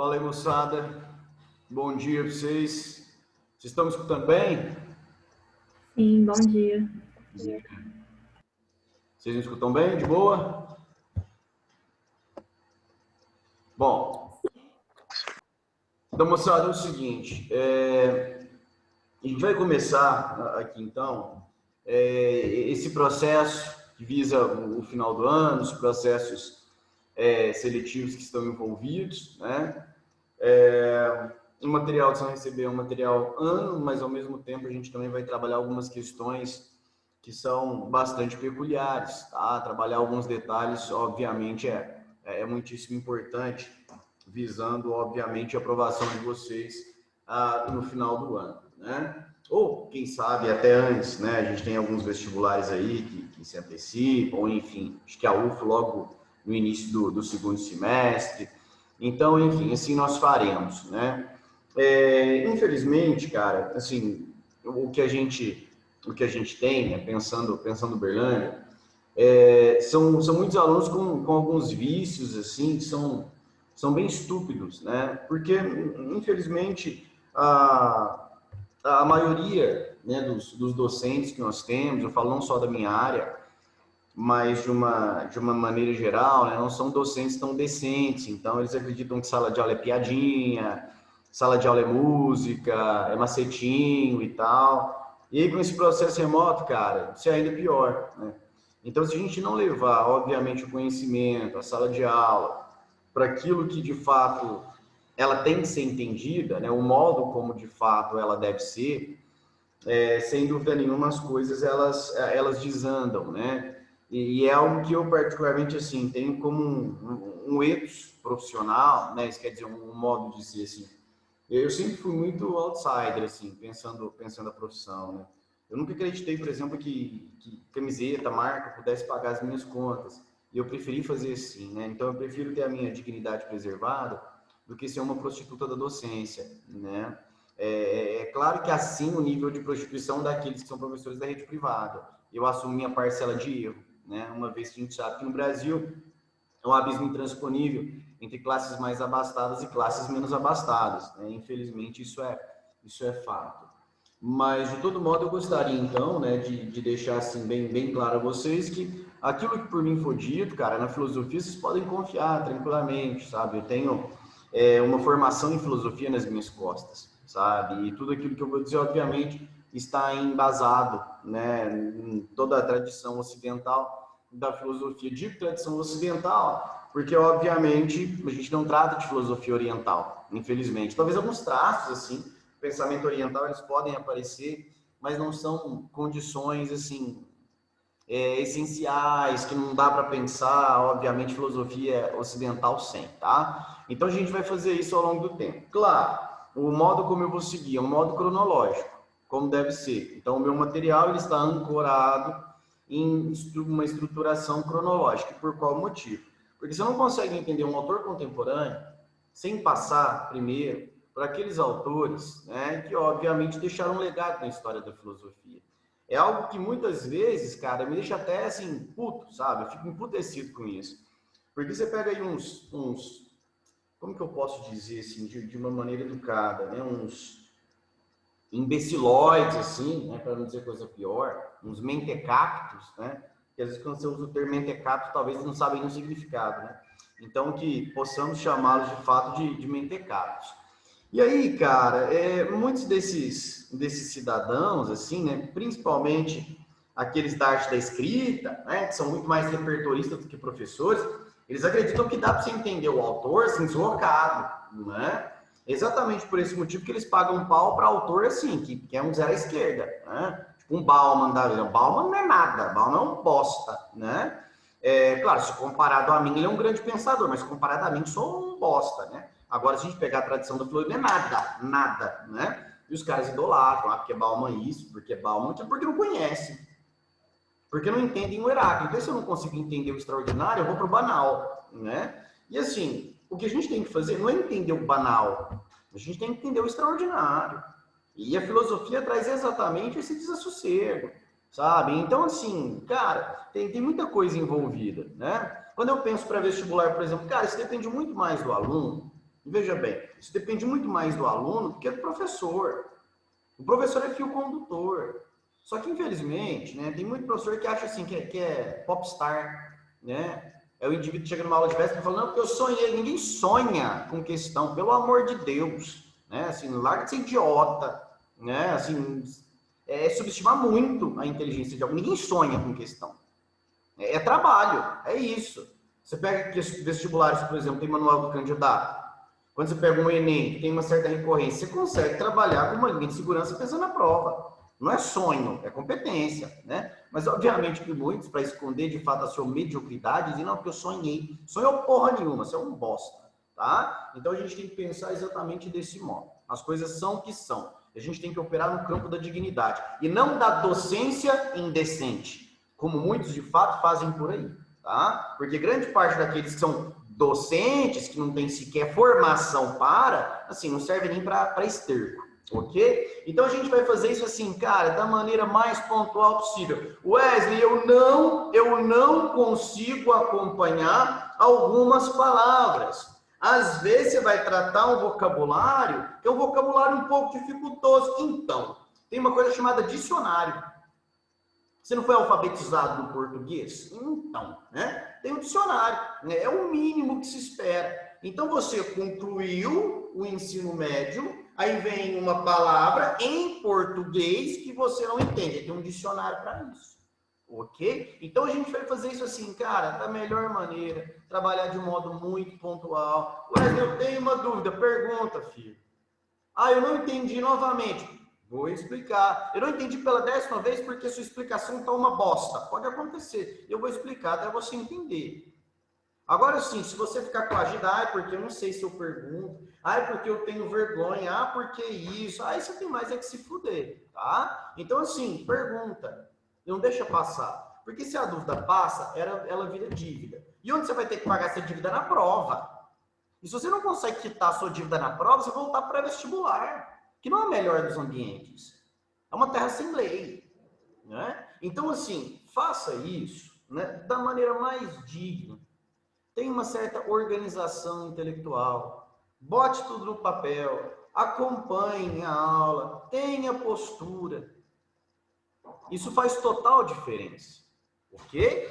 Fala aí, moçada. Bom dia para vocês. Vocês estão me escutando bem? Sim, bom dia. Vocês me escutam bem? De boa? Bom, então, moçada, é o seguinte. A gente vai começar aqui, então, esse processo que visa o final do ano, os processos seletivos que estão envolvidos, né? O material que você vai receber é um material ano, mas ao mesmo tempo a gente também vai trabalhar algumas questões que são bastante peculiares, tá? Trabalhar alguns detalhes, obviamente, é muitíssimo importante, visando, obviamente, a aprovação de vocês no final do ano, né? Ou, quem sabe, até antes, né? A gente tem alguns vestibulares aí que se antecipam, enfim, acho que a UF logo no início do segundo semestre. Então, enfim, assim nós faremos, né? Infelizmente, cara, assim, o que a gente tem, né, pensando Uberlândia, são muitos alunos com alguns vícios, assim, que são bem estúpidos, né? Porque, infelizmente, a maioria, né, dos docentes que nós temos, eu falo não só da minha área, mas de uma maneira geral, né, não são docentes tão decentes, então eles acreditam que sala de aula é piadinha, sala de aula é música, é macetinho e tal. E aí com esse processo remoto, cara, isso é ainda pior, né? Então, se a gente não levar, obviamente, o conhecimento, a sala de aula, para aquilo que de fato ela tem que ser entendida, né, o modo como de fato ela deve ser, sem dúvida nenhuma as coisas elas desandam, né? E é algo que eu particularmente assim tenho como um ethos profissional, né? Isso quer dizer um modo de ser assim. Eu sempre fui muito outsider assim, pensando a profissão, né? Eu nunca acreditei, por exemplo, que camiseta, marca pudesse pagar as minhas contas. E eu preferi fazer assim, né? Então eu prefiro ter a minha dignidade preservada do que ser uma prostituta da docência, né? É claro que assim o nível de prostituição daqueles que são professores da rede privada. Eu assumo minha parcela de erro, né? Uma vez que a gente sabe que no Brasil é um abismo intransponível entre classes mais abastadas e classes menos abastadas, né? Infelizmente isso é fato. Mas de todo modo eu gostaria então, né, de deixar assim bem claro a vocês que aquilo que por mim for dito, cara, na filosofia vocês podem confiar tranquilamente, sabe? Eu tenho uma formação em filosofia nas minhas costas, sabe? E tudo aquilo que eu vou dizer, obviamente, está embasado, né, em toda a tradição ocidental da filosofia. Digo tradição ocidental porque, obviamente, a gente não trata de filosofia oriental, infelizmente. Talvez alguns traços, assim, pensamento oriental, eles podem aparecer, mas não são condições, assim, essenciais, que não dá para pensar, obviamente, filosofia ocidental sem, tá? Então a gente vai fazer isso ao longo do tempo. Claro, o modo como eu vou seguir é um modo cronológico, como deve ser. Então o meu material ele está ancorado em uma estruturação cronológica. Por qual motivo? Porque você não consegue entender um autor contemporâneo sem passar primeiro para aqueles autores, né, que obviamente deixaram um legado na história da filosofia. É algo que muitas vezes, cara, me deixa até assim, puto, sabe? Eu fico emputecido com isso. Porque você pega aí como que eu posso dizer assim, de uma maneira educada, né? Uns imbecilóides, assim, né? Para não dizer coisa pior, uns mentecaptos, né? Que às vezes quando você usa o termo mentecapto, talvez eles não sabem o significado, né? Então que possamos chamá-los de fato de mentecaptos. E aí, cara, muitos desses cidadãos, assim, né, principalmente aqueles da arte da escrita, né, que são muito mais repertoristas do que professores, eles acreditam que dá para você entender o autor assim, deslocado, né? Exatamente por esse motivo que eles pagam um pau para autor assim, que é um zero à esquerda, né? Tipo um Bauman da vida. Bauman não é nada, Bauman é um bosta, né? Claro, se comparado a mim, ele é um grande pensador, mas comparado a mim, sou um bosta, né? Agora, se a gente pegar a tradição da filosofia, não é nada, né? E os caras idolatram, porque Bauman isso, porque Bauman, porque não conhecem, porque não entendem o Heráclito. Então, se eu não consigo entender o extraordinário, eu vou para o banal, né? E assim, o que a gente tem que fazer não é entender o banal, a gente tem que entender o extraordinário. E a filosofia traz exatamente esse desassossego, sabe? Então, assim, cara, tem muita coisa envolvida, né? Quando eu penso para vestibular, por exemplo, cara, isso depende muito mais do aluno, Veja bem, isso depende muito mais do aluno do que do professor. O professor é fio condutor. Só que, infelizmente, né, tem muito professor que acha assim, que é popstar, né? É o indivíduo que chega numa aula de véspera e fala, não, porque eu sonhei. Ninguém sonha com questão, pelo amor de Deus. Né? Assim, larga de ser idiota. Né? Assim, subestimar muito a inteligência de alguém. Ninguém sonha com questão. É trabalho, é isso. Você pega vestibulares, por exemplo, tem manual do candidato. Quando você pega um Enem, que tem uma certa recorrência, você consegue trabalhar com uma linha de segurança pensando na prova. Não é sonho, é competência, né? Mas, obviamente, que muitos, para esconder, de fato, a sua mediocridade, dizem, não, porque eu sonhei. Sonhou porra nenhuma, você é um bosta, tá? Então, a gente tem que pensar exatamente desse modo. As coisas são o que são. A gente tem que operar no campo da dignidade. E não da docência indecente, como muitos, de fato, fazem por aí, tá? Porque grande parte daqueles que são docentes, que não têm sequer formação para, assim, não serve nem para esterco, ok? Então, a gente vai fazer isso assim, cara, da maneira mais pontual possível. Wesley, eu não consigo acompanhar algumas palavras. Às vezes, você vai tratar um vocabulário, que é um vocabulário um pouco dificultoso. Então, tem uma coisa chamada dicionário. Você não foi alfabetizado no português? Então, né? Tem um dicionário, né? É o mínimo que se espera. Então, você concluiu o ensino médio, aí vem uma palavra em português que você não entende. Tem um dicionário para isso. Ok? Então, a gente vai fazer isso assim, cara, da melhor maneira, trabalhar de um modo muito pontual. Mas eu tenho uma dúvida, pergunta, filho. Ah, eu não entendi novamente. Vou explicar. Eu não entendi pela 10ª vez porque sua explicação está uma bosta. Pode acontecer. Eu vou explicar até você entender. Agora sim, se você ficar com a agita, porque eu não sei se eu pergunto, porque eu tenho vergonha, porque isso, aí você tem mais é que se fuder, tá? Então assim, pergunta. Não deixa passar. Porque se a dúvida passa, ela vira dívida. E onde você vai ter que pagar essa dívida? Na prova. E se você não consegue quitar a sua dívida na prova, você vai voltar para vestibular, que não é o melhor dos ambientes. É uma terra sem lei. Né? Então, assim, faça isso, né, da maneira mais digna. Tenha uma certa organização intelectual. Bote tudo no papel. Acompanhe a aula. Tenha postura. Isso faz total diferença. Ok?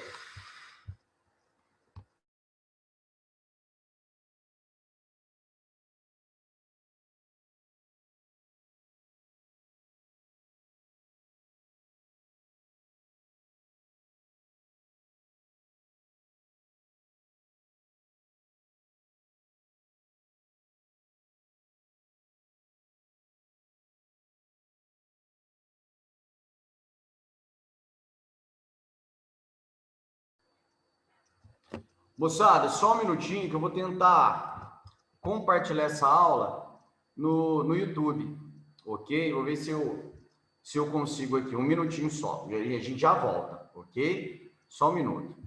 Moçada, só um minutinho que eu vou tentar compartilhar essa aula no YouTube, ok? Vou ver se eu consigo aqui, um minutinho só, e aí a gente já volta, ok? Só um minuto.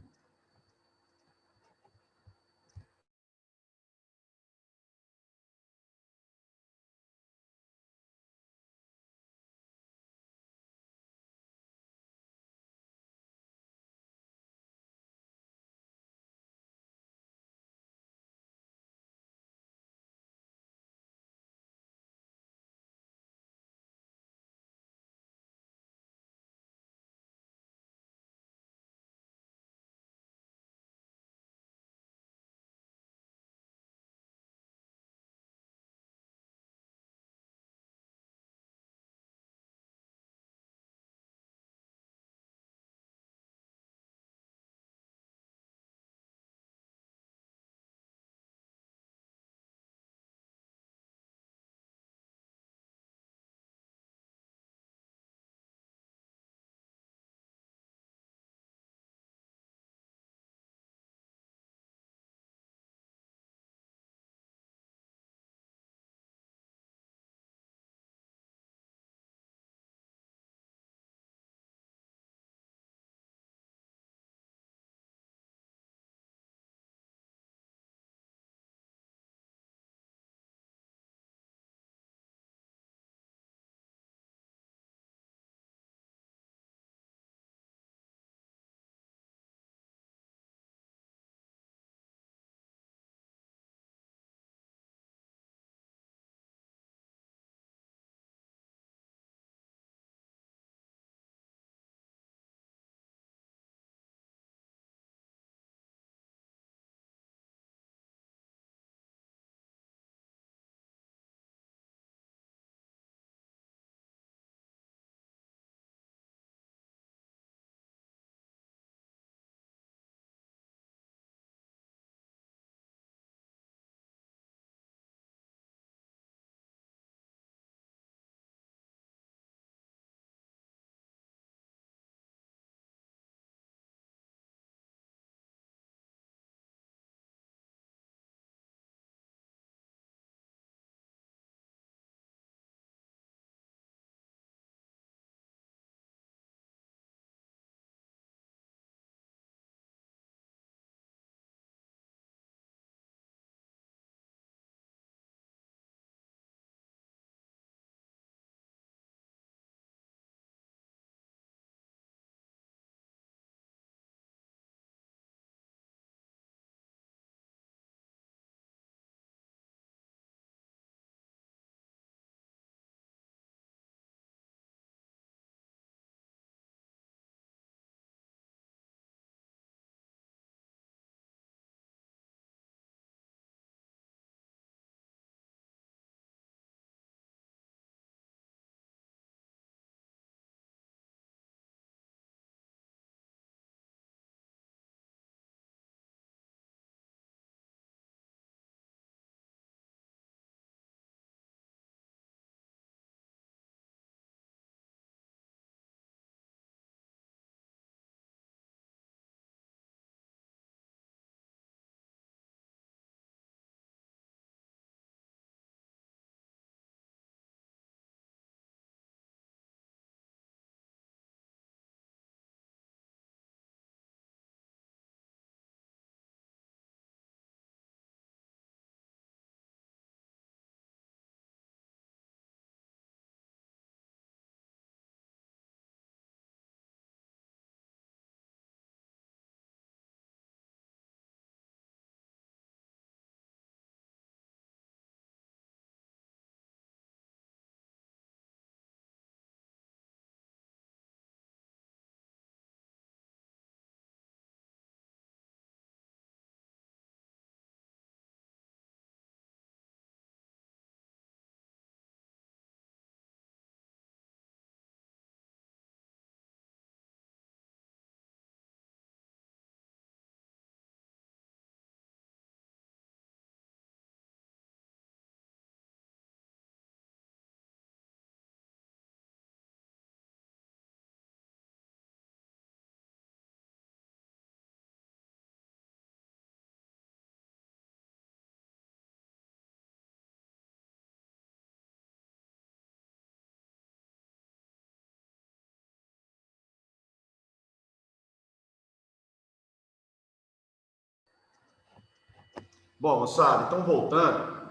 Bom, moçada, então voltando,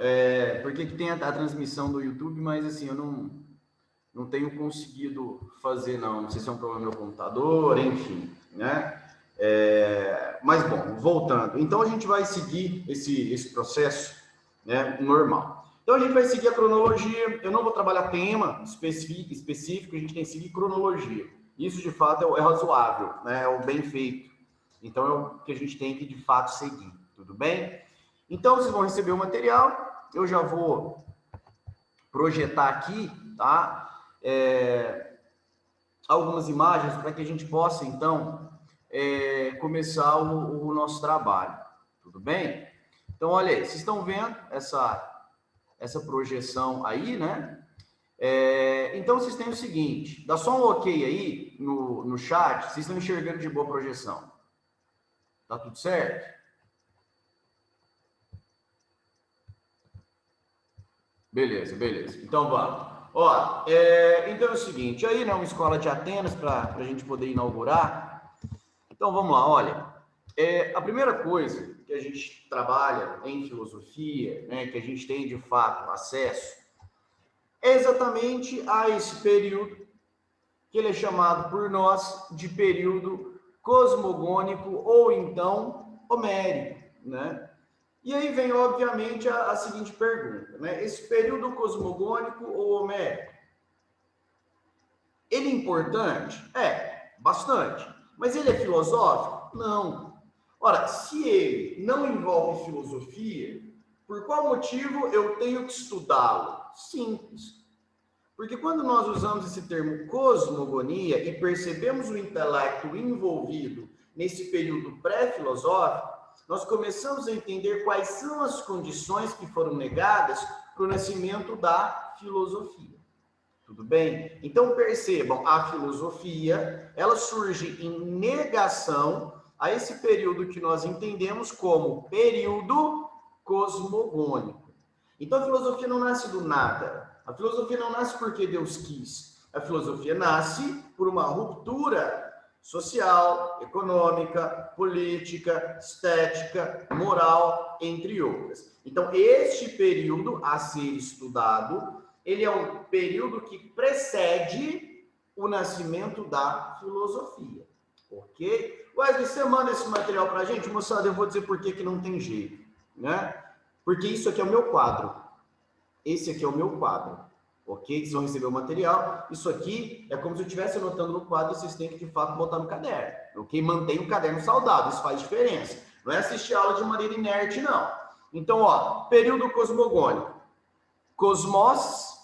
porque que tem a transmissão do YouTube, mas assim, eu não tenho conseguido fazer, não sei se é um problema no meu computador, enfim, né? Mas, bom, voltando. Então, a gente vai seguir esse processo, né, normal. Então, a gente vai seguir a cronologia. Eu não vou trabalhar tema específico, a gente tem que seguir cronologia. Isso, de fato, é razoável, né? É o bem feito. Então, é o que a gente tem que, de fato, seguir. Tudo bem? Então, vocês vão receber o material. Eu já vou projetar aqui, tá? Algumas imagens para que a gente possa, então, começar o nosso trabalho. Tudo bem? Então, olha aí, vocês estão vendo essa projeção aí, né? Então, vocês têm o seguinte, dá só um ok aí no chat, vocês estão enxergando de boa a projeção. Tá tudo certo? Beleza, beleza. Então, vamos. Ó, então é o seguinte, aí, né, uma escola de Atenas para a gente poder inaugurar. Então, vamos lá, olha. A primeira coisa que a gente trabalha em filosofia, né, que a gente tem, de fato, acesso, é exatamente a esse período que ele é chamado por nós de período cosmogônico ou então homérico, né? E aí vem, obviamente, a seguinte pergunta, né? Esse período cosmogônico ou homérico, ele é importante? Bastante. Mas ele é filosófico? Não. Ora, se ele não envolve filosofia, por qual motivo eu tenho que estudá-lo? Simples. Porque quando nós usamos esse termo cosmogonia e percebemos o intelecto envolvido nesse período pré-filosófico, nós começamos a entender quais são as condições que foram negadas para o nascimento da filosofia. Tudo bem? Então percebam, a filosofia, ela surge em negação a esse período que nós entendemos como período cosmogônico. Então a filosofia não nasce do nada. A filosofia não nasce porque Deus quis. A filosofia nasce por uma ruptura social, econômica, política, estética, moral, entre outras. Então, este período a ser estudado, ele é um período que precede o nascimento da filosofia. Ok? Wesley, você manda esse material para a gente? Moçada, eu vou dizer por que não tem jeito, né? Porque isso aqui é o meu quadro. Esse aqui é o meu quadro, ok? Vocês vão receber o material. Isso aqui é como se eu estivesse anotando no quadro e vocês têm que, de fato, botar no caderno, ok? Mantenha o caderno saudável, isso faz diferença. Não é assistir a aula de maneira inerte, não. Então, ó, período cosmogônico. Cosmos,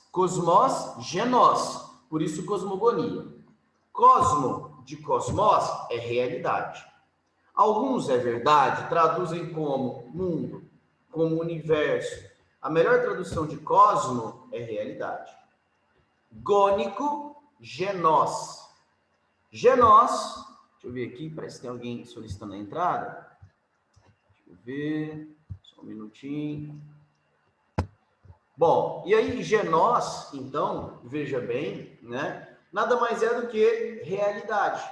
genós. Por isso, cosmogonia. Cosmo, de cosmos, é realidade. Alguns, é verdade, traduzem como mundo, como universo. A melhor tradução de cosmo é realidade. Gônico, genós. Genós, deixa eu ver aqui, parece que tem alguém solicitando a entrada. Deixa eu ver, só um minutinho. Bom, e aí genós, então, veja bem, né? Nada mais é do que realidade.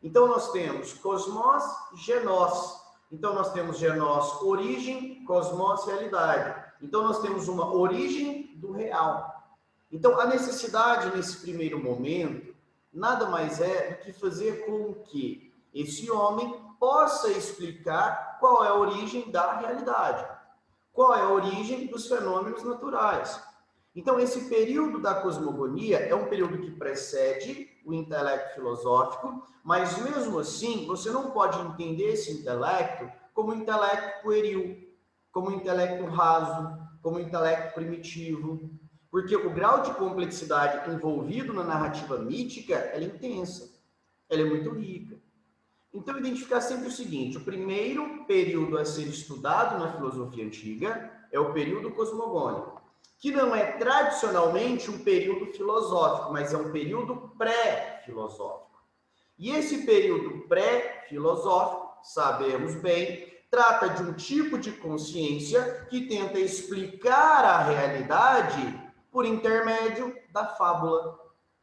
Então nós temos cosmos, genós. Então nós temos genós, origem, cosmos, realidade. Então nós temos uma origem do real. Então a necessidade nesse primeiro momento nada mais é do que fazer com que esse homem possa explicar qual é a origem da realidade, qual é a origem dos fenômenos naturais. Então esse período da cosmogonia é um período que precede o intelecto filosófico, mas mesmo assim você não pode entender esse intelecto como um intelecto pueril, como um intelecto raso, como um intelecto primitivo, porque o grau de complexidade envolvido na narrativa mítica é intensa, ela é muito rica. Então, identificar sempre o seguinte, o primeiro período a ser estudado na filosofia antiga é o período cosmogônico, que não é tradicionalmente um período filosófico, mas é um período pré-filosófico. E esse período pré-filosófico, sabemos bem, trata de um tipo de consciência que tenta explicar a realidade por intermédio da fábula,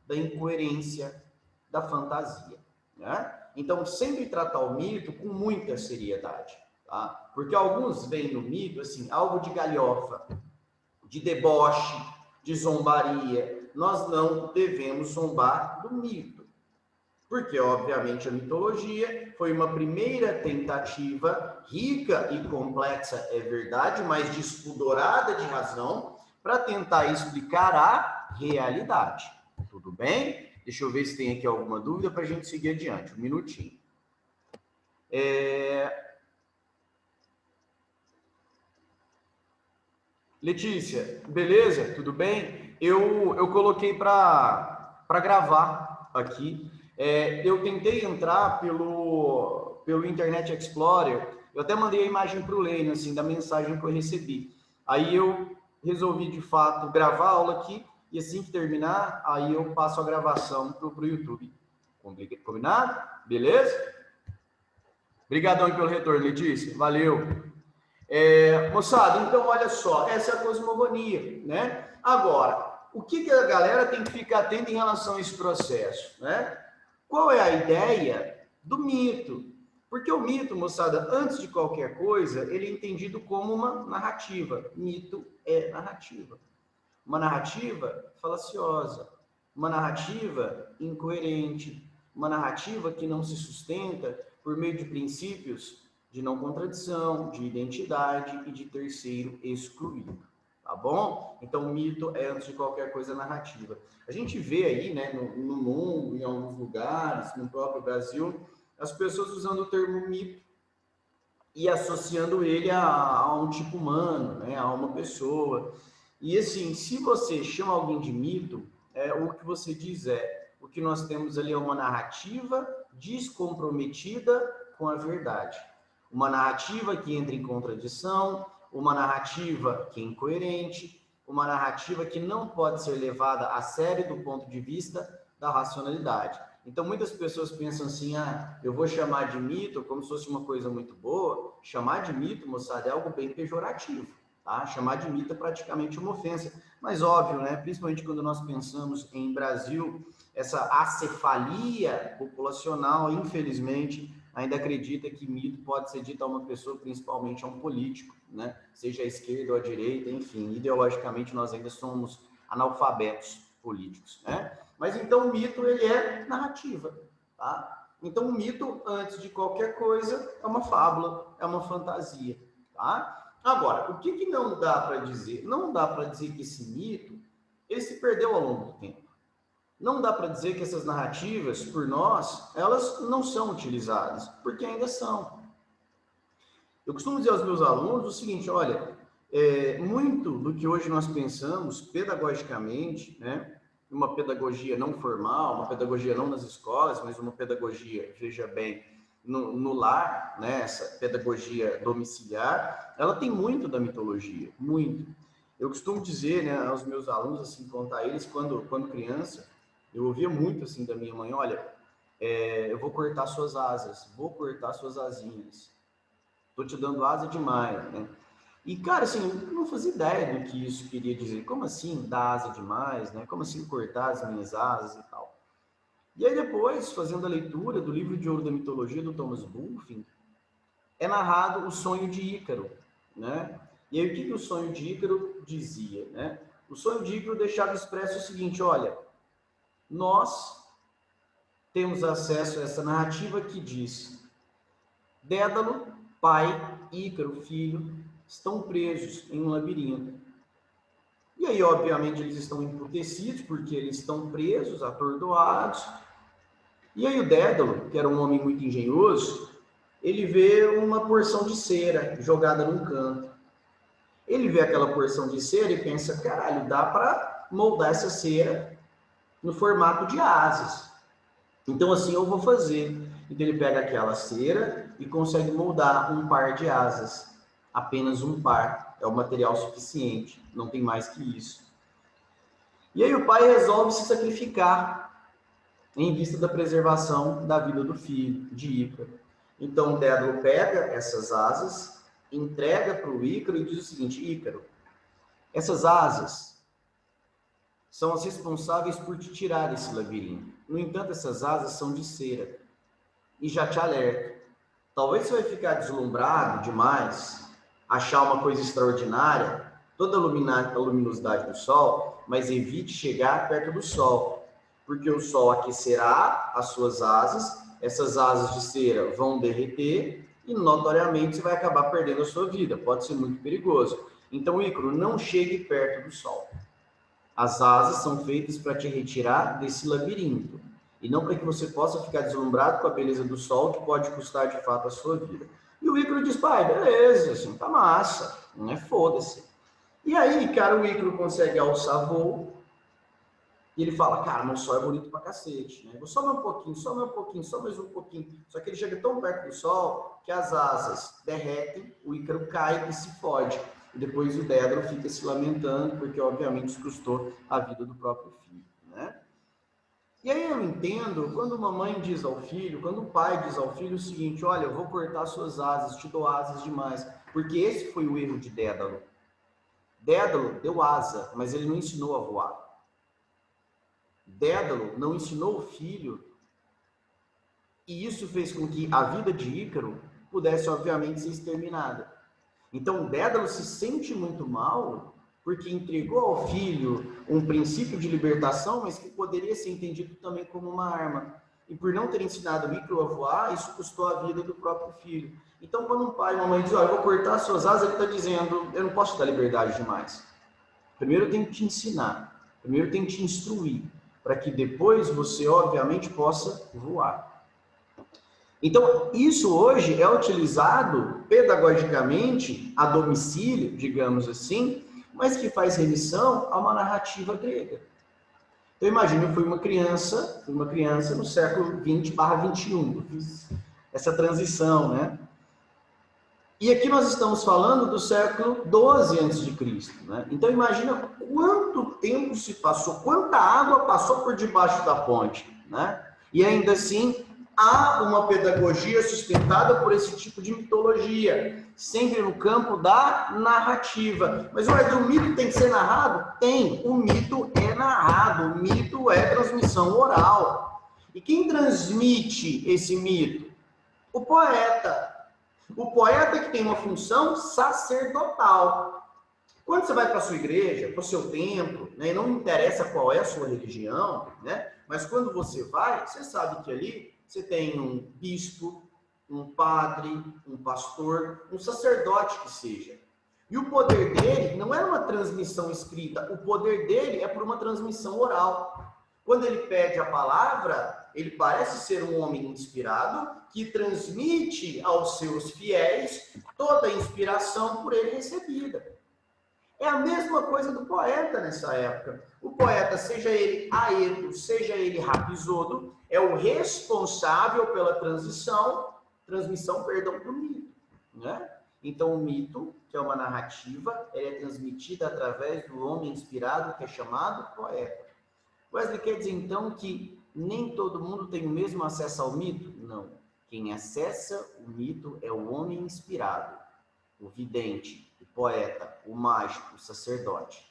da incoerência, da fantasia, né? Então, sempre tratar o mito com muita seriedade, tá? Porque alguns veem no mito, assim, algo de galhofa, de deboche, de zombaria. Nós não devemos zombar do mito. Porque, obviamente, a mitologia foi uma primeira tentativa rica e complexa, é verdade, mas despudorada de razão, para tentar explicar a realidade. Tudo bem? Deixa eu ver se tem aqui alguma dúvida para a gente seguir adiante. Um minutinho. Letícia, beleza? Tudo bem? Eu coloquei para gravar aqui. Eu tentei entrar pelo Internet Explorer. Eu até mandei a imagem para o Lênin, assim, da mensagem que eu recebi. Aí eu resolvi, de fato, gravar a aula aqui. E assim que terminar, aí eu passo a gravação para o YouTube. Combinado? Beleza? Obrigadão pelo retorno, Letícia. Valeu. Moçada, então olha só, essa é a cosmogonia, né? Agora, o que a galera tem que ficar atenta em relação a esse processo, né? Qual é a ideia do mito? Porque o mito, moçada, antes de qualquer coisa, ele é entendido como uma narrativa. Mito é narrativa. Uma narrativa falaciosa, uma narrativa incoerente, uma narrativa que não se sustenta por meio de princípios de não contradição, de identidade e de terceiro excluído, tá bom? Então, o mito é, antes de qualquer coisa, narrativa. A gente vê aí, né, no mundo, em alguns lugares, no próprio Brasil, as pessoas usando o termo mito e associando ele a um tipo humano, né, a uma pessoa. E assim, se você chama alguém de mito, o que você diz o que nós temos ali é uma narrativa descomprometida com a verdade. Uma narrativa que entra em contradição, uma narrativa que é incoerente, uma narrativa que não pode ser levada a sério do ponto de vista da racionalidade. Então, muitas pessoas pensam assim, eu vou chamar de mito como se fosse uma coisa muito boa. Chamar de mito, moçada, é algo bem pejorativo, tá? Chamar de mito é praticamente uma ofensa. Mas, óbvio, né? Principalmente quando nós pensamos em Brasil, essa acefalia populacional, infelizmente, ainda acredita que mito pode ser dito a uma pessoa, principalmente a um político, né? Seja à esquerda ou à direita, enfim, ideologicamente nós ainda somos analfabetos políticos, né? Mas então o mito, ele é narrativa, tá? Então o mito, antes de qualquer coisa, é uma fábula, é uma fantasia, tá? Agora, o que não dá para dizer? Não dá para dizer que esse mito, ele se perdeu ao longo do tempo. Não dá para dizer que essas narrativas, por nós, elas não são utilizadas, porque ainda são. Eu costumo dizer aos meus alunos o seguinte, olha, muito do que hoje nós pensamos pedagogicamente, né, uma pedagogia não formal, uma pedagogia não nas escolas, mas uma pedagogia, veja bem, no lar, né, essa pedagogia domiciliar, ela tem muito da mitologia, muito. Eu costumo dizer, né, aos meus alunos, assim, contar a eles, quando criança, eu ouvia muito, assim, da minha mãe, olha, eu vou cortar suas asas, vou cortar suas asinhas, tô te dando asa demais, né? E, cara, assim, eu não fazia ideia do que isso queria dizer. Como assim dar asa demais, né? Como assim cortar as minhas asas e tal? E aí depois, fazendo a leitura do livro de ouro da mitologia do Thomas Bulfing, é narrado o sonho de Ícaro, né? E aí o que o sonho de Ícaro dizia, né? O sonho de Ícaro deixava expresso o seguinte, olha, nós temos acesso a essa narrativa que diz Dédalo, pai, Ícaro, filho, estão presos em um labirinto. E aí, obviamente, eles estão emputecidos, porque eles estão presos, atordoados. E aí o Dédalo, que era um homem muito engenhoso, ele vê uma porção de cera jogada num canto. Ele vê aquela porção de cera e pensa, caralho, dá para moldar essa cera no formato de asas. Então, assim eu vou fazer. Então, ele pega aquela cera e consegue moldar um par de asas. Apenas um par. É o material suficiente. Não tem mais que isso. E aí o pai resolve se sacrificar em vista da preservação da vida do filho, de Ícaro. Então, Dédalo pega essas asas, entrega para o Ícaro e diz o seguinte, Ícaro, essas asas são as responsáveis por te tirar desse labirinto. No entanto, essas asas são de cera. E já te alerto, Talvez você vai ficar deslumbrado demais, achar uma coisa extraordinária, toda a luminosidade do sol, mas evite chegar perto do sol, porque o sol aquecerá as suas asas, essas asas de cera vão derreter e notoriamente você vai acabar perdendo a sua vida, pode ser muito perigoso. Então, Ícaro, não chegue perto do sol. As asas são feitas para te retirar desse labirinto, e não para que você possa ficar deslumbrado com a beleza do sol, que pode custar de fato a sua vida. E o Ícaro diz, pai, beleza, assim, tá massa, não é foda-se. E aí, cara, o Ícaro consegue alçar voo, e ele fala, cara, meu sol é bonito pra cacete, né? Vou só mais um pouquinho, só mais um pouquinho, só mais um pouquinho. Só que ele chega tão perto do sol que as asas derretem, o Ícaro cai e se fode. E depois o Dédalo fica se lamentando, porque obviamente isso custou a vida do próprio filho, né? E aí eu entendo quando uma mãe diz ao filho, quando o pai diz ao filho o seguinte, olha, eu vou cortar suas asas, te dou asas demais. Porque esse foi o erro de Dédalo. Dédalo deu asa, mas ele não ensinou a voar. Dédalo não ensinou o filho, e isso fez com que a vida de Ícaro pudesse, obviamente, ser exterminada. Então, Dédalo se sente muito mal porque entregou ao filho um princípio de libertação, mas que poderia ser entendido também como uma arma. E por não ter ensinado Ícaro a voar, isso custou a vida do próprio filho. Então, quando um pai e uma mãe dizem, eu vou cortar suas asas, ele está dizendo, eu não posso te dar liberdade demais. Primeiro eu tenho que te ensinar, primeiro eu tenho que te instruir, para que depois você, obviamente, possa voar. Então, isso hoje é utilizado pedagogicamente a domicílio, digamos assim, mas que faz remissão a uma narrativa grega. Então, imagina, eu fui uma criança no século 20/21, eu fiz essa transição, né? E aqui nós estamos falando do século 12 a.C., né? Então imagina quanto tempo se passou, quanta água passou por debaixo da ponte, né? E ainda assim há uma pedagogia sustentada por esse tipo de mitologia, sempre no campo da narrativa. Mas o mito tem que ser narrado? Tem. O mito é narrado, o mito é transmissão oral. E quem transmite esse mito? O poeta. O poeta que tem uma função sacerdotal. Quando você vai para a sua igreja, para o seu templo, né, não interessa qual é a sua religião, né, mas quando você vai, você sabe que ali você tem um bispo, um padre, um pastor, um sacerdote que seja. E o poder dele não é uma transmissão escrita, o poder dele é por uma transmissão oral. Quando ele pede a palavra, ele parece ser um homem inspirado que transmite aos seus fiéis toda a inspiração por ele recebida. É a mesma coisa do poeta nessa época. O poeta, seja ele Aedo, seja ele Rapisodo, é o responsável pela transmissão do mito, né? Então, o mito, que é uma narrativa, é transmitida através do homem inspirado, que é chamado poeta. Wesley quer dizer, então, que nem todo mundo tem o mesmo acesso ao mito? Não. Quem acessa o mito é o homem inspirado, o vidente, o poeta, o mágico, o sacerdote.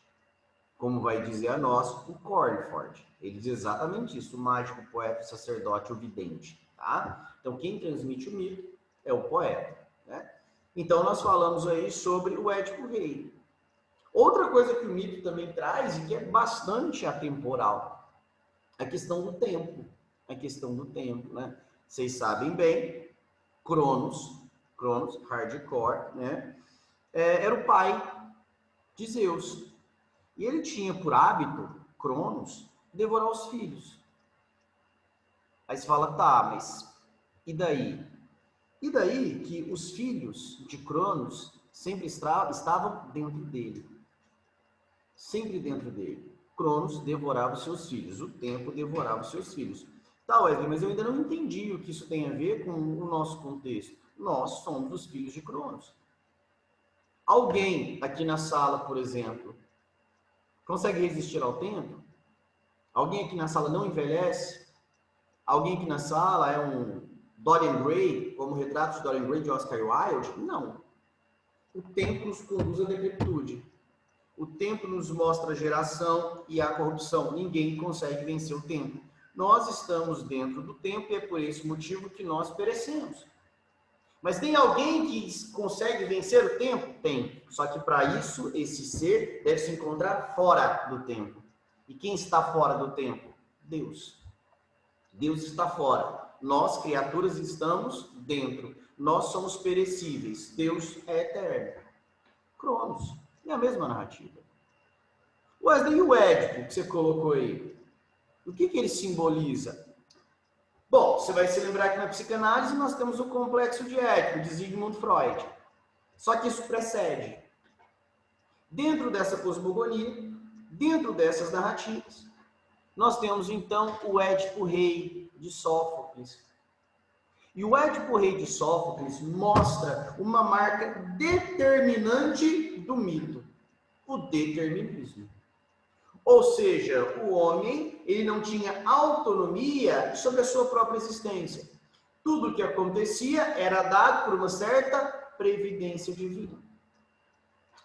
Como vai dizer a nós o Cornford. Ele diz exatamente isso, o mágico, o poeta, o sacerdote, o vidente. Tá? Então, quem transmite o mito é o poeta. Né? Então, nós falamos aí sobre o Édipo Rei. Outra coisa que o mito também traz, e que é bastante atemporal, a questão do tempo. A questão do tempo, né? Vocês sabem bem, Cronos, hardcore, né? Era o pai de Zeus. E ele tinha por hábito, Cronos, devorar os filhos. Aí você fala, tá, mas e daí? E daí que os filhos de Cronos sempre estavam dentro dele. Sempre dentro dele. Cronos devorava os seus filhos, o tempo devorava os seus filhos. Tá, Wesley, mas eu ainda não entendi o que isso tem a ver com o nosso contexto. Nós somos os filhos de Cronos. Alguém aqui na sala, por exemplo, consegue resistir ao tempo? Alguém aqui na sala não envelhece? Alguém aqui na sala é um Dorian Gray, como Retratos de Dorian Gray de Oscar Wilde? Não. O tempo nos conduz à decrepitude. O tempo nos mostra a geração e a corrupção. Ninguém consegue vencer o tempo. Nós estamos dentro do tempo e é por esse motivo que nós perecemos. Mas tem alguém que consegue vencer o tempo? Tem. Só que para isso, esse ser deve se encontrar fora do tempo. E quem está fora do tempo? Deus. Deus está fora. Nós, criaturas, estamos dentro. Nós somos perecíveis. Deus é eterno. Cronos. É a mesma narrativa. Wesley, e o Édipo que você colocou aí? O que ele simboliza? Bom, você vai se lembrar que na psicanálise nós temos o complexo de Édipo, de Sigmund Freud. Só que isso precede. Dentro dessa cosmogonia, dentro dessas narrativas, nós temos então o Édipo Rei de Sófocles. E o Édipo Rei de Sófocles mostra uma marca determinante do mito, o determinismo. Ou seja, o homem, ele não tinha autonomia sobre a sua própria existência. Tudo o que acontecia era dado por uma certa previdência divina.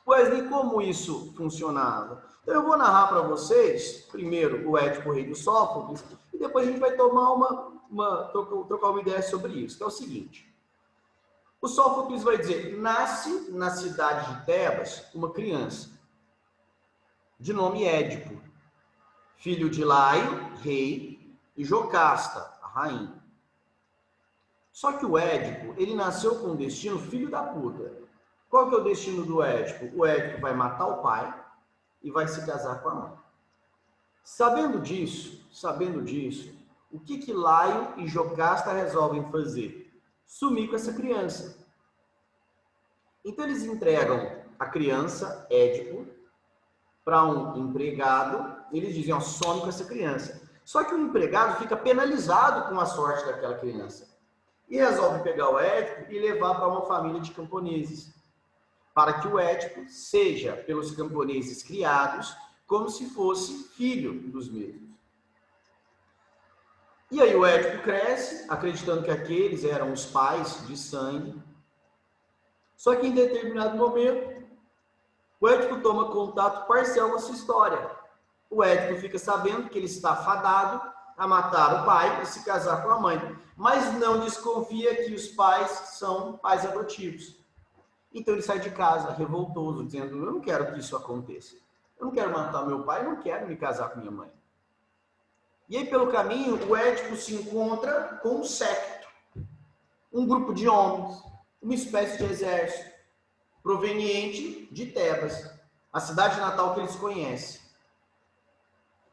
Wesley, como isso funcionava? Então eu vou narrar para vocês, primeiro, o Édipo Rei de Sófocles, e depois a gente vai tomar trocar uma ideia sobre isso, que é o seguinte. O Sófocles vai dizer, nasce na cidade de Tebas uma criança, de nome Édipo, filho de Laio, rei, e Jocasta, a rainha. Só que o Édipo, ele nasceu com um destino filho da puta. Qual que é o destino do Édipo? O Édipo vai matar o pai e vai se casar com a mãe. Sabendo disso, o que Laio e Jocasta resolvem fazer? Sumir com essa criança. Então eles entregam a criança, Édipo, para um empregado, eles dizem, ó, some com essa criança. Só que o empregado fica penalizado com a sorte daquela criança. E resolve pegar o Édipo e levar para uma família de camponeses, para que o Édipo seja, pelos camponeses criados, como se fosse filho dos mesmos. E aí o Édipo cresce, acreditando que aqueles eram os pais de sangue. Só que em determinado momento, o Édipo toma contato parcial com a sua história. O Édipo fica sabendo que ele está fadado a matar o pai e se casar com a mãe, mas não desconfia que os pais são pais adotivos. Então ele sai de casa revoltoso, dizendo, eu não quero que isso aconteça. Eu não quero matar meu pai, eu não quero me casar com minha mãe. E aí pelo caminho, o Édipo se encontra com um séquito, um grupo de homens, uma espécie de exército, proveniente de Tebas, a cidade natal que eles conhecem.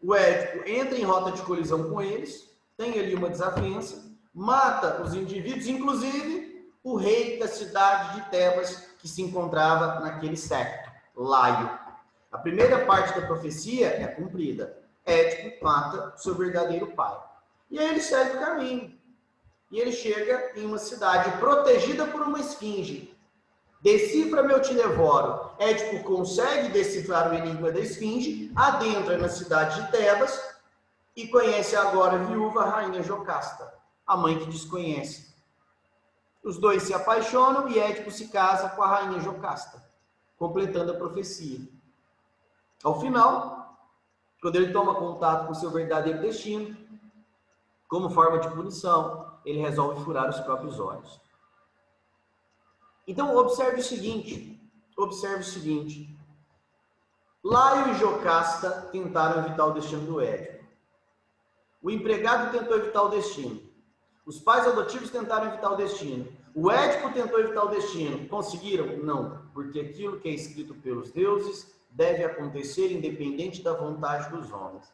O Édipo entra em rota de colisão com eles, tem ali uma desavença, mata os indivíduos, inclusive o rei da cidade de Tebas, que se encontrava naquele séquito, Laio. A primeira parte da profecia é cumprida. Édipo mata seu verdadeiro pai. E aí ele segue o caminho. E ele chega em uma cidade protegida por uma esfinge. Decifra-me, eu te devoro. Édipo consegue decifrar o enigma da esfinge, adentra na cidade de Tebas e conhece agora a viúva a rainha Jocasta, a mãe que desconhece. Os dois se apaixonam e Édipo se casa com a rainha Jocasta, completando a profecia. Ao final, quando ele toma contato com seu verdadeiro destino, como forma de punição, ele resolve furar os próprios olhos. Então, observe o seguinte. Laio e Jocasta tentaram evitar o destino do Édipo. O empregado tentou evitar o destino. Os pais adotivos tentaram evitar o destino. O Édipo tentou evitar o destino. Conseguiram? Não. Porque aquilo que é escrito pelos deuses deve acontecer independente da vontade dos homens.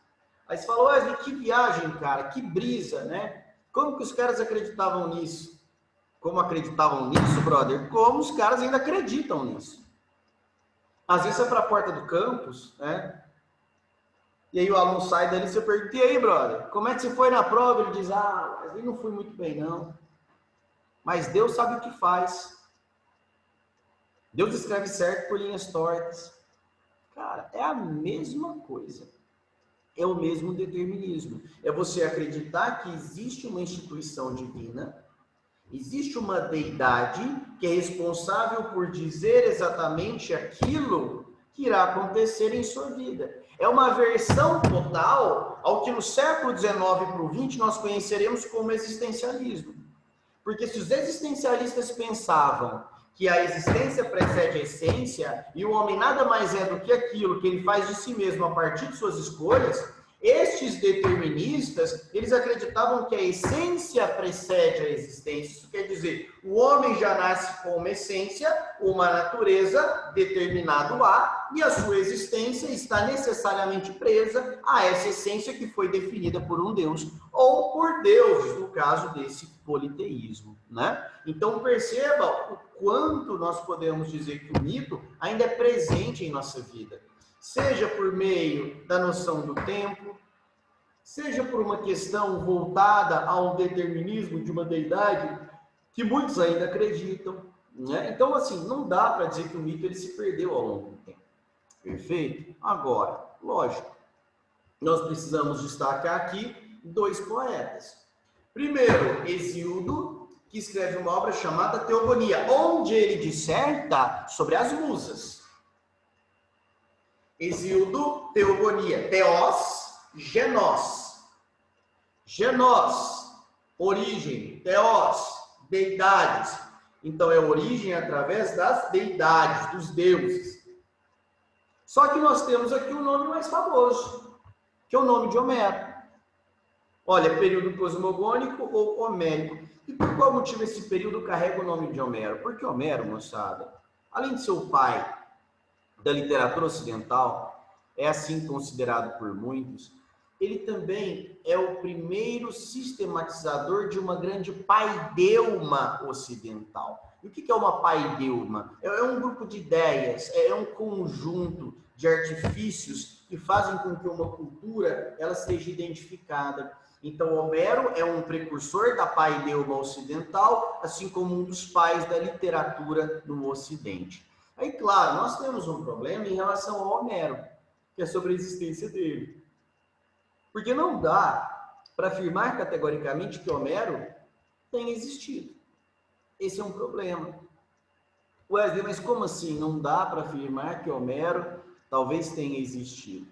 Aí você falou, Wesley, que viagem, cara, que brisa, né? Como que os caras acreditavam nisso? Como acreditavam nisso, brother? Como os caras ainda acreditam nisso. Às vezes você vai para a porta do campus, né? E aí o aluno sai dali e você pergunta, e aí, brother, como é que você foi na prova? Ele diz, eu não fui muito bem, não. Mas Deus sabe o que faz. Deus escreve certo por linhas tortas. Cara, é a mesma coisa. É o mesmo determinismo. É você acreditar que existe uma instituição divina, existe uma deidade que é responsável por dizer exatamente aquilo que irá acontecer em sua vida. É uma versão total ao que no século XIX para o XX nós conheceremos como existencialismo. Porque se os existencialistas pensavam que a existência precede a essência e o homem nada mais é do que aquilo que ele faz de si mesmo a partir de suas escolhas, estes deterministas, eles acreditavam que a essência precede a existência. Isso quer dizer, o homem já nasce com uma essência, uma natureza determinado a, e a sua existência está necessariamente presa a essa essência que foi definida por um Deus ou por deuses, no caso desse politeísmo, né? Então perceba o quanto nós podemos dizer que o mito ainda é presente em nossa vida. Seja por meio da noção do tempo, seja por uma questão voltada ao determinismo de uma deidade que muitos ainda acreditam, né? Então, assim, não dá para dizer que o mito ele se perdeu ao longo do tempo. Perfeito? Agora, lógico, nós precisamos destacar aqui dois poetas. Primeiro, Hesíodo, que escreve uma obra chamada Teogonia, onde ele disserta sobre as musas. Hesíodo, Teogonia, Theos, Genós. Genós, origem, Theos, deidades. Então, é origem através das deidades, dos deuses. Só que nós temos aqui um nome mais famoso, que é o nome de Homero. Olha, período cosmogônico ou homérico. E por qual motivo esse período carrega o nome de Homero? Porque Homero, moçada, além de ser o pai da literatura ocidental, é assim considerado por muitos, ele também é o primeiro sistematizador de uma grande paideuma ocidental. E o que é uma paideuma? É um grupo de ideias, é um conjunto de artifícios que fazem com que uma cultura ela seja identificada. Então, Homero é um precursor da paideuma ocidental, assim como um dos pais da literatura no Ocidente. Aí, claro, nós temos um problema em relação ao Homero, que é sobre a existência dele. Porque não dá para afirmar categoricamente que Homero tenha existido. Esse é um problema. Wesley, mas como assim? Não dá para afirmar que Homero talvez tenha existido?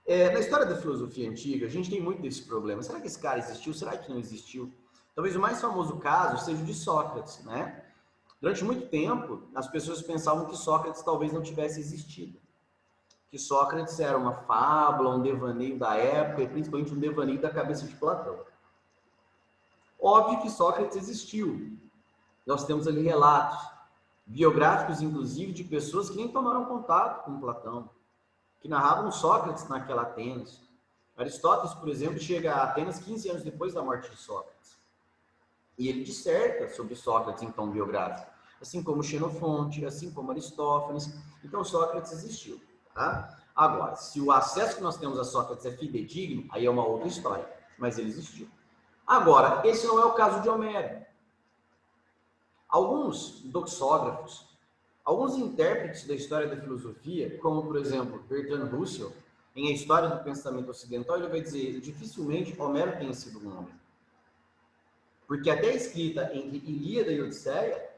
Na história da filosofia antiga, a gente tem muito desse problema. Será que esse cara existiu? Será que não existiu? Talvez o mais famoso caso seja o de Sócrates, né? Durante muito tempo, as pessoas pensavam que Sócrates talvez não tivesse existido. Que Sócrates era uma fábula, um devaneio da época, e principalmente um devaneio da cabeça de Platão. Óbvio que Sócrates existiu. Nós temos ali relatos biográficos, inclusive, de pessoas que nem tomaram contato com Platão, que narravam Sócrates naquela Atenas. Aristóteles, por exemplo, chega a Atenas 15 anos depois da morte de Sócrates. E ele disserta sobre Sócrates em tom biográfico, assim como Xenofonte, assim como Aristófanes. Então, Sócrates existiu. Tá? Agora, se o acesso que nós temos a Sócrates é fidedigno, aí é uma outra história, mas ele existiu. Agora, esse não é o caso de Homero. Alguns doxógrafos, alguns intérpretes da história da filosofia, como, por exemplo, Bertrand Russell, em A História do Pensamento Ocidental, ele vai dizer, dificilmente Homero tenha sido um homem. Porque até a escrita entre Ilíada e Odisseia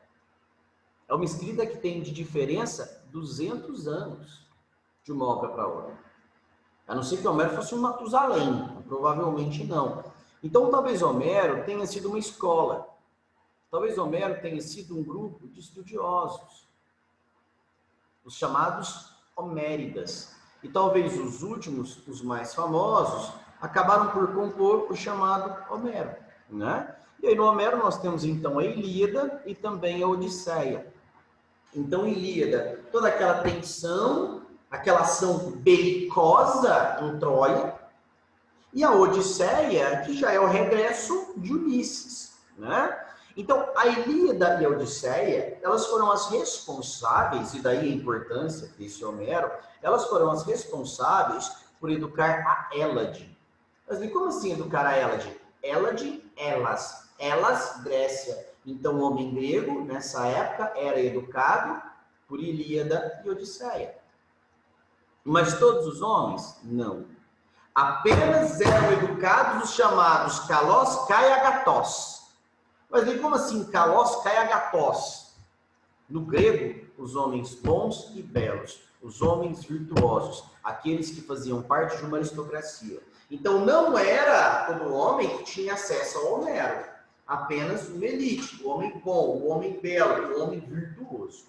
é uma escrita que tem de diferença 200 anos de uma obra para outra. A não ser que Homero fosse um Matusalém, provavelmente não. Então, talvez Homero tenha sido uma escola. Talvez Homero tenha sido um grupo de estudiosos, os chamados Homéridas. E talvez os últimos, os mais famosos, acabaram por compor o chamado Homero, né? E aí no Homero nós temos então a Ilíada e também a Odisseia. Então, Ilíada, toda aquela tensão, aquela ação belicosa em Troia, e a Odisseia, que já é o regresso de Ulisses, né? Então, a Ilíada e a Odisseia, elas foram as responsáveis, e daí a importância desse Homero, elas foram as responsáveis por educar a Hélade. Mas como assim educar a Hélade? Hélade, Elas. Elas, Grécia. Então, o homem grego, nessa época, era educado por Ilíada e Odisseia. Mas todos os homens? Não. Apenas eram educados os chamados Kalos Kaiagatos. Mas como assim Kalos Kaiagatos? No grego, os homens bons e belos, os homens virtuosos, aqueles que faziam parte de uma aristocracia. Então, não era todo homem que tinha acesso ao Homero. apenas uma elite, o homem bom, o homem belo, o homem virtuoso.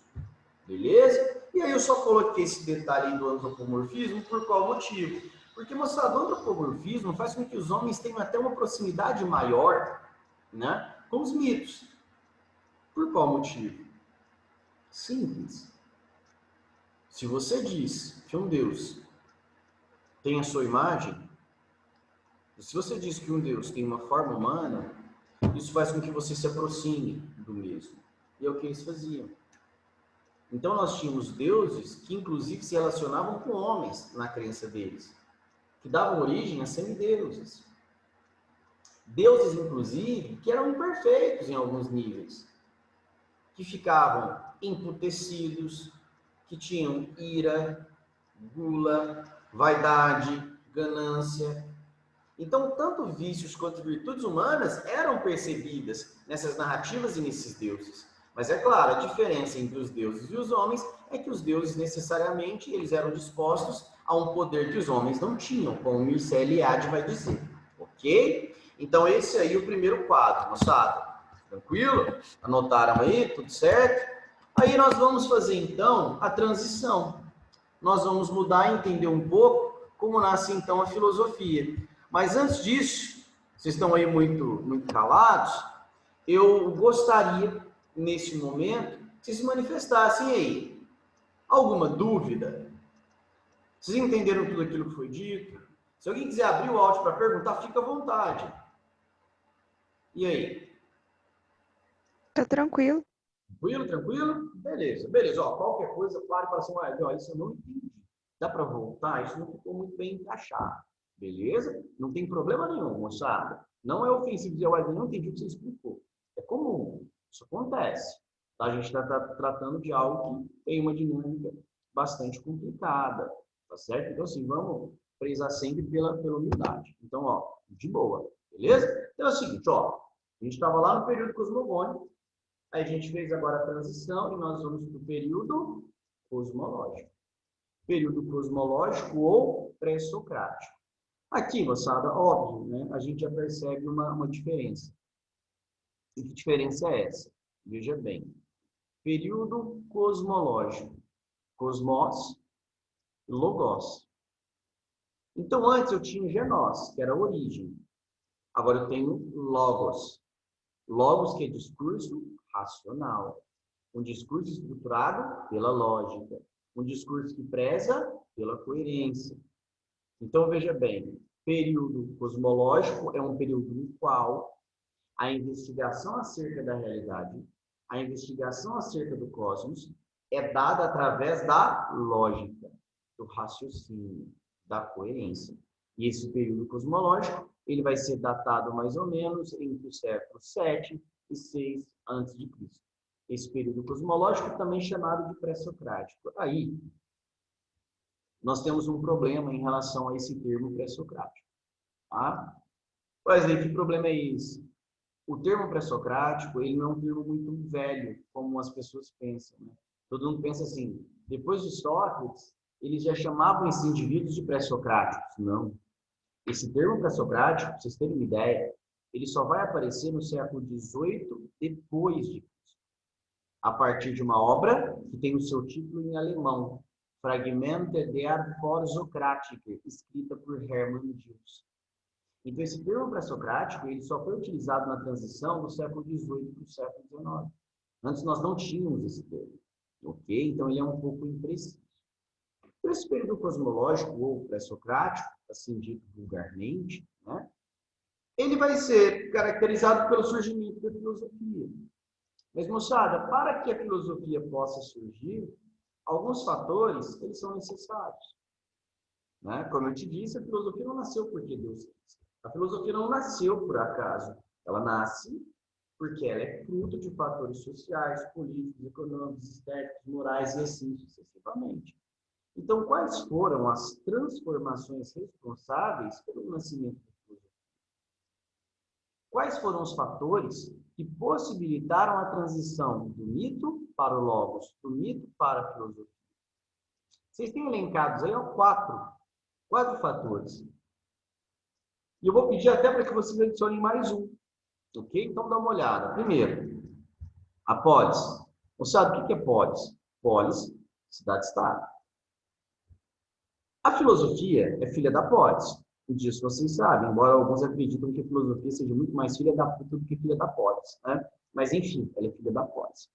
Beleza? E aí eu só coloquei esse detalhe do antropomorfismo por qual motivo? Porque, moçada, o antropomorfismo faz com que os homens tenham até uma proximidade maior, né, com os mitos. Por qual motivo? Simples. Se você diz que um Deus tem a sua imagem, se você diz que um Deus tem uma forma humana, isso faz com que você se aproxime do mesmo. E é o que eles faziam. Então nós tínhamos deuses que inclusive se relacionavam com homens na crença deles, que davam origem a semideuses. Deuses, inclusive, que eram imperfeitos em alguns níveis, que ficavam emputecidos, que tinham ira, gula, vaidade, ganância. Então, tanto vícios quanto virtudes humanas eram percebidas nessas narrativas e nesses deuses. Mas é claro, a diferença entre os deuses e os homens é que os deuses necessariamente eles eram dispostos a um poder que os homens não tinham, como Mircea Eliade vai dizer. Ok? Então, esse aí é o primeiro quadro, moçada. Tranquilo? Anotaram aí? Tudo certo? Aí nós vamos fazer, então, a transição. Nós vamos mudar e entender um pouco como nasce, então, a filosofia. Mas antes disso, vocês estão aí muito calados, eu gostaria, nesse momento, que vocês se manifestassem aí. Alguma dúvida? Vocês entenderam tudo aquilo que foi dito? Se alguém quiser abrir o áudio para perguntar, fica à vontade. E aí? Tá tranquilo. Tranquilo, tranquilo? Beleza, beleza. Ó, qualquer coisa, claro, fala assim, ó, isso eu não entendi. Dá para voltar? Isso não ficou muito bem encaixado. Beleza? Não tem problema nenhum, moçada. Não é ofensivo dizer, eu não entendi o que você explicou. É comum. Isso acontece. Tá? A gente está tratando de algo que tem uma dinâmica bastante complicada. Tá certo? Então, assim, vamos prezar sempre pela humildade. Então, ó, de boa. Beleza? Então é o seguinte, ó. A gente estava lá no período cosmogônico. Aí a gente fez agora a transição e nós vamos para o período cosmológico. Período cosmológico ou pré-socrático. Aqui, moçada, óbvio, né? A gente já percebe uma diferença. E que diferença é essa? Veja bem. Período cosmológico. Cosmos, logos. Então, antes eu tinha genós, que era a origem. Agora eu tenho logos. Logos, que é discurso racional. Um discurso estruturado pela lógica. Um discurso que preza pela coerência. Então, veja bem, período cosmológico é um período no qual a investigação acerca da realidade, a investigação acerca do cosmos é dada através da lógica, do raciocínio, da coerência. E esse período cosmológico, ele vai ser datado mais ou menos entre o século 7 e 6 a.C. Esse período cosmológico também chamado de pré-socrático. Aí, nós temos um problema em relação a esse termo pré-socrático. Tá? Mas aí, que problema é esse? O termo pré-socrático, ele não é um termo muito velho, como as pessoas pensam. Né? Todo mundo pensa assim, depois de Sócrates, eles já chamavam esses indivíduos de pré-socráticos. Não. Esse termo pré-socrático, para vocês terem uma ideia, ele só vai aparecer no século XVIII depois de Cristo, a partir de uma obra que tem o seu título em alemão, Fragmente der Vorsokratiker, escrita por Hermann Diels. Então, esse termo pré-socrático ele só foi utilizado na transição do século XVIII para o século XIX. Antes nós não tínhamos esse termo. Ok? Então, ele é um pouco impreciso. Esse período cosmológico ou pré-socrático, assim dito vulgarmente, né, ele vai ser caracterizado pelo surgimento da filosofia. Mas, moçada, para que a filosofia possa surgir, alguns fatores eles são necessários. Né? Como eu te disse, a filosofia não nasceu porque Deus quis. A filosofia não nasceu por acaso. Ela nasce porque ela é fruto de fatores sociais, políticos, econômicos, estéticos, morais e assim sucessivamente. Então, quais foram as transformações responsáveis pelo nascimento da filosofia? Quais foram os fatores que possibilitaram a transição do mito para o logos, do mito para a filosofia? Vocês têm elencados aí quatro fatores. E eu vou pedir até para que vocês adicionem mais um. Ok? Então, dá uma olhada. Primeiro, a polis. Você sabe o que é polis? Polis, cidade-estado. A filosofia é filha da polis. Disso vocês sabem, embora alguns acreditam que a filosofia seja muito mais filha da puta do que filha da polis, né? Mas, enfim, ela é filha da polis.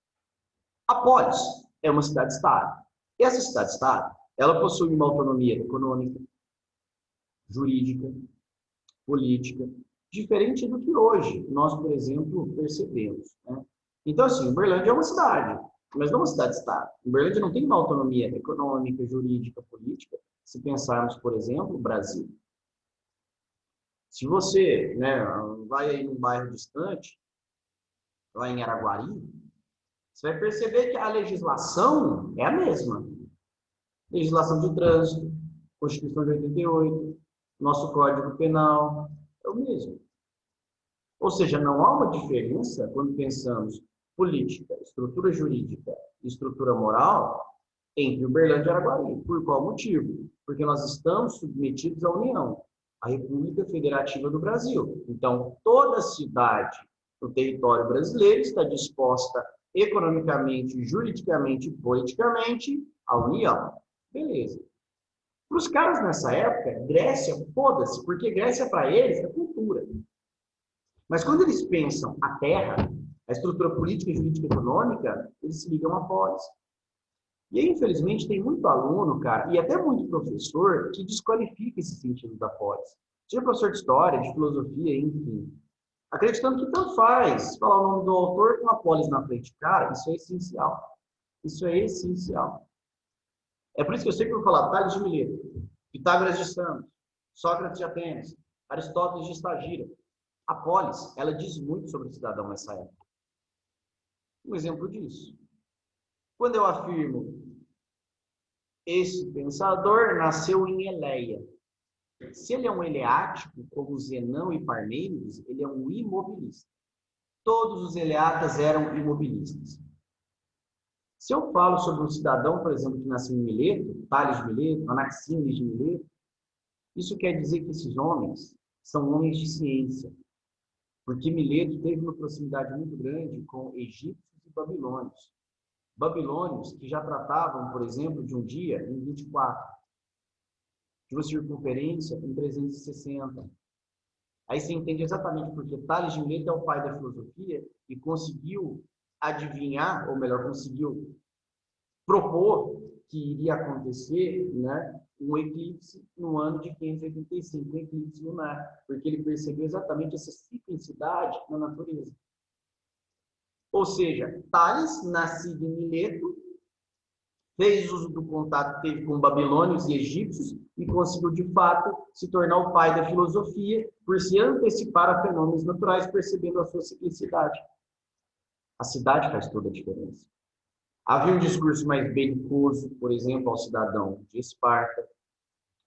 A polis é uma cidade-estado. Essa cidade-estado, ela possui uma autonomia econômica, jurídica, política, diferente do que hoje nós, por exemplo, percebemos, né? Então, assim, Uberlândia é uma cidade, mas não uma cidade-estado. Uberlândia não tem uma autonomia econômica, jurídica, política, se pensarmos, por exemplo, o Brasil. Se você, né, vai aí num bairro distante, lá em Araguari, você vai perceber que a legislação é a mesma. Legislação de trânsito, Constituição de 88, nosso Código Penal, é o mesmo. Ou seja, não há uma diferença quando pensamos política, estrutura jurídica e estrutura moral entre Uberlândia e Araguari. Por qual motivo? Porque nós estamos submetidos à União, à República Federativa do Brasil. Então, toda cidade do território brasileiro está disposta economicamente, juridicamente e politicamente à União. Beleza. Para os caras nessa época, Grécia, foda-se, porque Grécia para eles é cultura. Mas quando eles pensam a terra, a estrutura política, jurídica e econômica, eles se ligam a polis. E aí, infelizmente, tem muito aluno, cara, e até muito professor, que desqualifica esse sentido da polis. Seja professor de história, de filosofia, enfim. Acreditando que tanto faz falar o nome do autor com a polis na frente. Cara, isso é essencial. Isso é essencial. É por isso que eu sempre vou falar Tales de Mileto, Pitágoras de Samos, Sócrates de Atenas, Aristóteles de Estagira. A polis, ela diz muito sobre o cidadão nessa época. Um exemplo disso. Quando eu afirmo esse pensador nasceu em Eleia. Se ele é um eleático, como Zenão e Parmênides, ele é um imobilista. Todos os eleatas eram imobilistas. Se eu falo sobre um cidadão, por exemplo, que nasceu em Mileto, Tales de Mileto, Anaxímenes de Mileto, isso quer dizer que esses homens são homens de ciência, porque Mileto teve uma proximidade muito grande com egípcios e babilônios. Babilônios que já tratavam, por exemplo, de um dia em 24, de uma circunferência em 360. Aí você entende exatamente porque Tales de Mileto é o pai da filosofia e conseguiu adivinhar, ou melhor, conseguiu propor que iria acontecer, né, um eclipse no ano de 585, um eclipse lunar, porque ele percebeu exatamente essa ciclicidade na natureza. Ou seja, Tales, nascido em Mileto, fez uso do contato que teve com babilônios e egípcios e conseguiu, de fato, se tornar o pai da filosofia por se antecipar a fenômenos naturais, percebendo a sua ciclicidade. A cidade faz toda a diferença. Havia um discurso mais belicoso, por exemplo, ao cidadão de Esparta.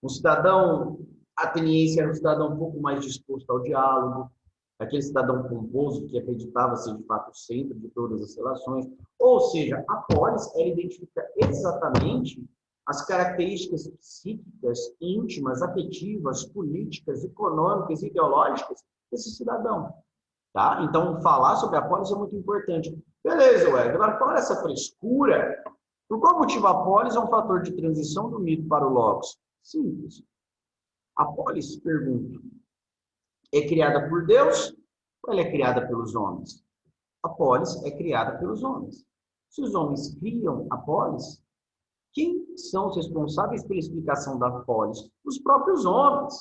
Um cidadão ateniense era um cidadão um pouco mais disposto ao diálogo, aquele cidadão pomposo que acreditava ser de fato o centro de todas as relações. Ou seja, a polis, ela identifica exatamente as características psíquicas, íntimas, afetivas, políticas, econômicas, ideológicas desse cidadão. Tá? Então, falar sobre a polis é muito importante. Beleza, ué. Agora, fora essa frescura, por qual motivo a polis é um fator de transição do mito para o logos? Simples. A polis, pergunto, é criada por Deus ou ela é criada pelos homens? A polis é criada pelos homens. Se os homens criam a polis, quem são os responsáveis pela explicação da polis? Os próprios homens.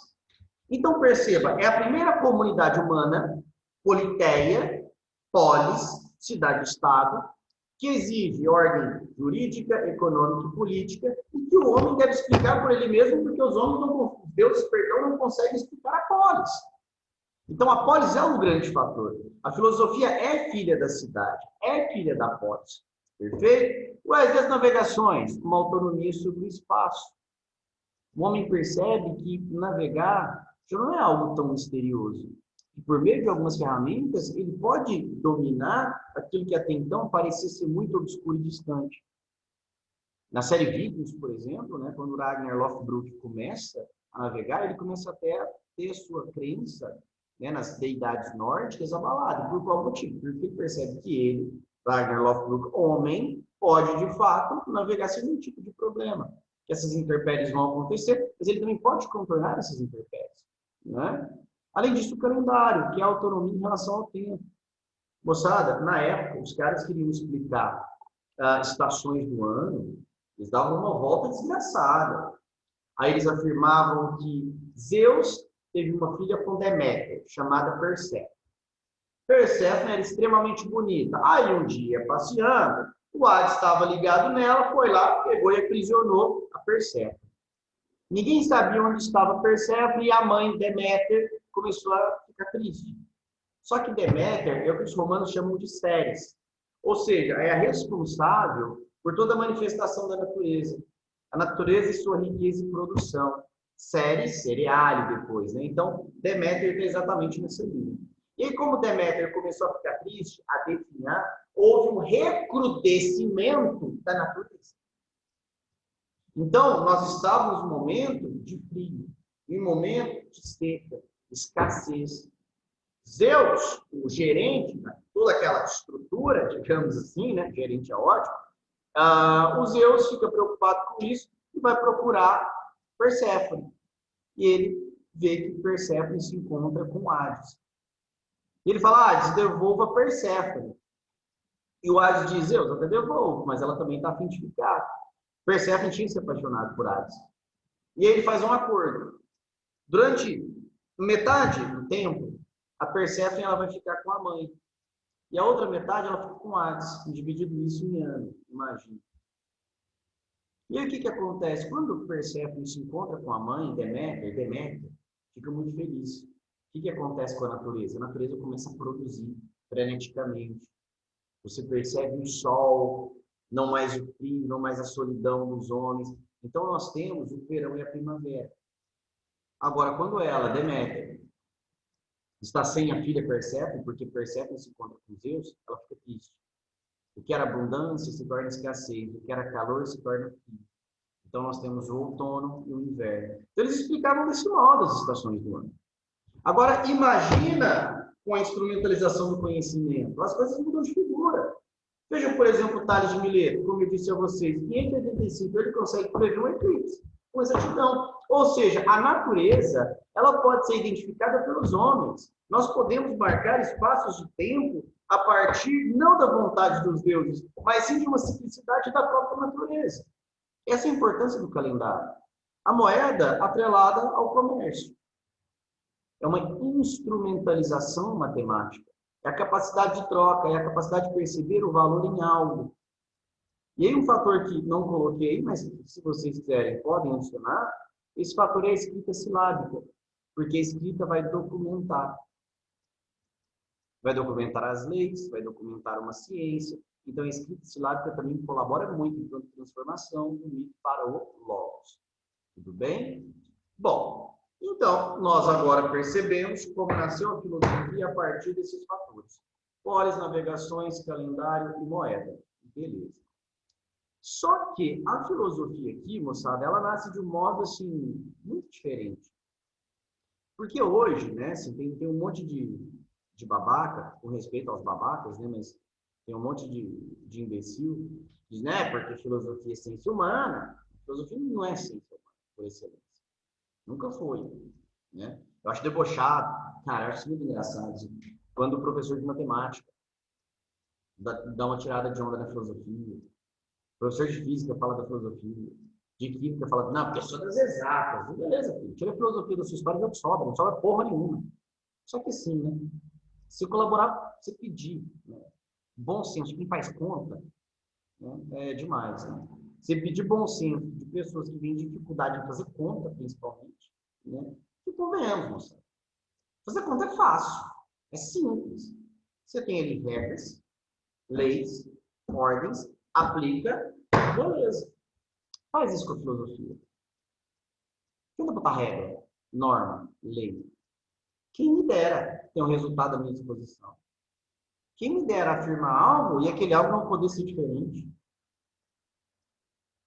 Então, perceba, é a primeira comunidade humana, politeia, polis, cidade-estado, que exige ordem jurídica, econômica e política, e que o homem deve explicar por ele mesmo, porque os homens, não, Deus, perdão, não conseguem explicar a polis. Então, a polis é um grande fator. A filosofia é filha da cidade, é filha da polis. Perfeito? Das navegações, uma autonomia sobre o espaço. O homem percebe que navegar já não é algo tão misterioso. E por meio de algumas ferramentas, ele pode dominar aquilo que até então parecia ser muito obscuro e distante. Na série Vikings, por exemplo, né, quando Ragnar Lothbrok começa a navegar, ele começa até a ter sua crença né, nas deidades nórdicas, abalado. Por qual motivo? Porque ele percebe que ele, Wagner Lothbrok, homem, pode, de fato, navegar sem nenhum tipo de problema. Que essas intempéries vão acontecer, mas ele também pode contornar essas intempéries. Né? Além disso, o calendário, que é a autonomia em relação ao tempo. Moçada, na época, os caras queriam explicar estações do ano, eles davam uma volta desgraçada. Aí eles afirmavam que Zeus teve uma filha com Deméter, chamada Perséfone. Perséfone era extremamente bonita. Aí um dia, passeando, o Hades estava ligado nela, foi lá, pegou e aprisionou a Perséfone. Ninguém sabia onde estava Perséfone e a mãe Deméter começou a ficar triste. Só que Deméter é o que os romanos chamam de Ceres. Ou seja, é a responsável por toda a manifestação da natureza. A natureza e sua riqueza e produção. Ceres, cereália depois, né? Então, Deméter está exatamente nessa linha. E aí, como Deméter começou a ficar triste, a definhar, houve um recrudescimento da natureza. Então, nós estávamos num momento de frio, em um momento de seca, escassez. Zeus, o gerente, toda aquela estrutura, digamos assim, né? Gerente é ótimo. O Zeus fica preocupado com isso e vai procurar Perséfone. E ele vê que Perséfone se encontra com Hades. E ele fala, Hades, devolva Perséfone. E o Hades diz, Zeus, eu até devolvo, mas ela também está a fim de ficar. Perséfone tinha se apaixonado por Hades. E aí ele faz um acordo. Durante metade do tempo, a Perséfone ela vai ficar com a mãe. E a outra metade ela fica com o Hades, dividido isso em anos, imagina. E aí o que acontece? Quando Perséfone se encontra com a mãe, Deméter fica muito feliz. O que acontece com a natureza? A natureza começa a produzir freneticamente. Você percebe o sol, não mais o frio, não mais a solidão dos homens. Então nós temos o verão e a primavera. Agora, quando ela, Deméter, está sem a filha Perséfone, porque Perséfone se encontra com Zeus, ela fica triste. O que era abundância se torna escassez, o que era calor se torna frio. Então nós temos o outono e o inverno. Então eles explicavam desse modo as estações do ano. Agora imagina com a instrumentalização do conhecimento, as coisas mudam de figura. Vejam, por exemplo, o Tales de Mileto, como eu disse a vocês, em 585 ele consegue prever um eclipse com exatidão. Ou seja, a natureza, ela pode ser identificada pelos homens. Nós podemos marcar espaços de tempo a partir não da vontade dos deuses, mas sim de uma simplicidade da própria natureza. Essa é a importância do calendário. A moeda atrelada ao comércio. É uma instrumentalização matemática. É a capacidade de troca, é a capacidade de perceber o valor em algo. E aí um fator que não coloquei, mas se vocês quiserem podem adicionar, esse fator é a escrita silábica, porque a escrita vai documentar. Vai documentar as leis, vai documentar uma ciência. Então a escrita silábica também colabora muito em transformação do mito para o logos. Tudo bem? Bom, então nós agora percebemos como nasceu a filosofia a partir desses fatores. Polis, navegações, calendário e moeda. Beleza. Só que a filosofia aqui, moçada, ela nasce de um modo, assim, muito diferente. Porque hoje, né, assim, tem um monte de babaca, com respeito aos babacas, né, mas tem um monte de imbecil, diz, né, porque filosofia é ciência humana. Filosofia não é ciência humana, por excelência. Nunca foi, né? Eu acho debochado, cara, eu acho muito engraçado, assim, quando o professor de matemática dá uma tirada de onda na filosofia. O professor de física fala da filosofia. De química fala, não, porque eu sou das exatas. Beleza, filho. Tira a filosofia da sua história e vê o que sobra. Não sobra porra nenhuma. Só que sim, né? Se colaborar, se pedir. Né? Bom senso, quem faz conta, né? É demais. Né? Se pedir bom senso de pessoas que têm dificuldade em fazer conta, principalmente, né? Que convenhamos, moça. Fazer conta é fácil. É simples. Você tem ali regras, leis, ordens, aplica, beleza. Faz isso com a filosofia. Tenta botar regra, norma, lei. Quem me dera ter um resultado da minha disposição. Quem me dera afirmar algo e aquele algo não poder ser diferente.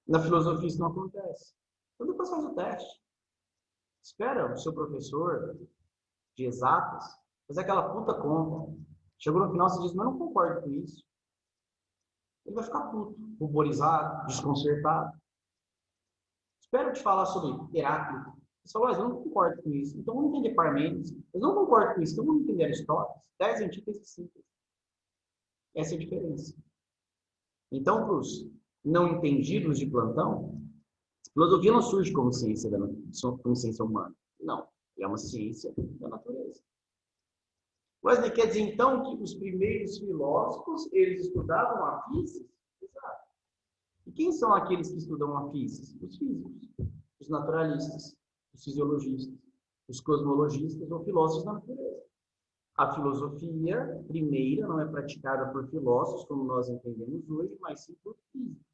Na filosofia isso não acontece. Então depois faz o teste. Espera o seu professor de exatas, fazer aquela puta conta. Chegou no final, você diz, mas eu não concordo com isso. Ele vai ficar puto, ruborizado, desconcertado. Espero te falar sobre Heráclito. Você falou, mas eu não concordo com isso. Então vamos entender Parmênides. Eu não concordo com isso. Então vamos entender Aristóteles. 10 antíteses simples. Essa é a diferença. Então, para os não entendidos de plantão, filosofia não surge como como ciência humana. Não. É uma ciência da natureza. Wesley quer dizer, então, que os primeiros filósofos, eles estudavam a física? Exato. E quem são aqueles que estudam a física? Os físicos, os naturalistas, os fisiologistas, os cosmologistas ou filósofos da natureza. A filosofia primeira não é praticada por filósofos, como nós entendemos hoje, mas sim por físicos.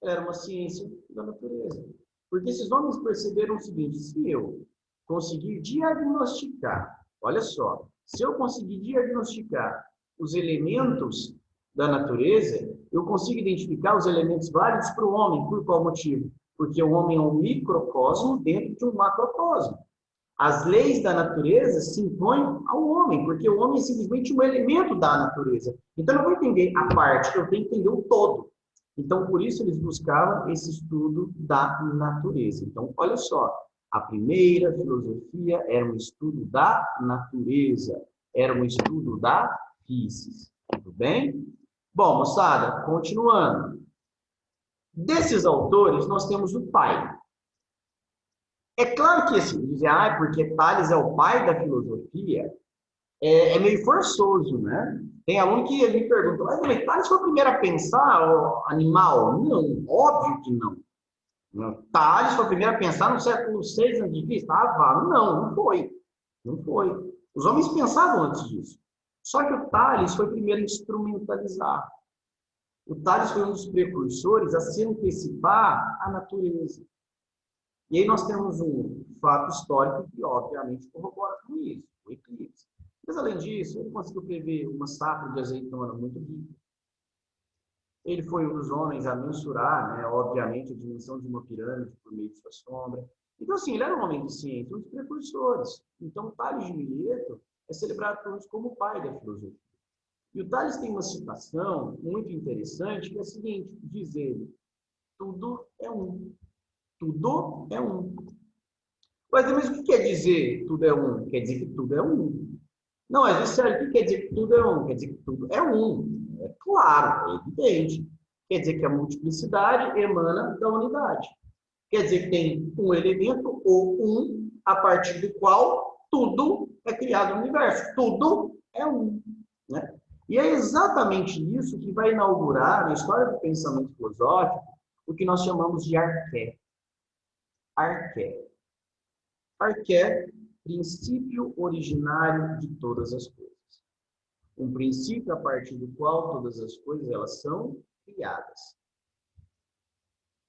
Ela era uma ciência da natureza. Porque esses homens perceberam o seguinte, se eu conseguir diagnosticar, olha só, se eu conseguir diagnosticar os elementos da natureza, eu consigo identificar os elementos válidos para o homem. Por qual motivo? Porque o homem é um microcosmo dentro de um macrocosmo. As leis da natureza se impõem ao homem, porque o homem é simplesmente um elemento da natureza. Então, eu não vou entender a parte, eu tenho que entender o todo. Então, por isso, eles buscavam esse estudo da natureza. Então, olha só, a primeira filosofia era um estudo da natureza, era um estudo da física. Tudo bem? Bom, moçada, continuando. Desses autores, nós temos o pai. É claro que, assim, dizer, porque Tales é o pai da filosofia, é meio forçoso, né? Tem aluno que me pergunta, mas Tales foi o primeiro a pensar animal? Não, óbvio que não. Tales foi o primeiro a pensar no século VI a.C.? Não foi. Não foi. Os homens pensavam antes disso. Só que o Tales foi o primeiro a instrumentalizar. O Tales foi um dos precursores a se antecipar à natureza. E aí nós temos um fato histórico que, obviamente, corrobora com isso, o eclipse. Mas, além disso, ele conseguiu prever uma safra de azeitona muito rica. Ele foi um dos homens a mensurar, né, obviamente, a dimensão de uma pirâmide por meio de sua sombra. Então, assim, ele era um homem de ciência, um dos precursores. Então, Tales de Mileto é celebrado por uns como o pai da filosofia. E o Tales tem uma citação muito interessante, que é a seguinte, diz ele, tudo é um. Tudo é um. Mas o que quer dizer tudo é um? Quer dizer que tudo é um. Não, é sério, o que quer dizer que tudo é um? Quer dizer que tudo é um. É claro, é evidente. Quer dizer que a multiplicidade emana da unidade. Quer dizer que tem um elemento ou um a partir do qual tudo é criado no universo. Tudo é um. Né? E é exatamente isso que vai inaugurar na história do pensamento filosófico o que nós chamamos de arqué. Arqué. Arqué, princípio originário de todas as coisas. Um princípio a partir do qual todas as coisas elas são criadas.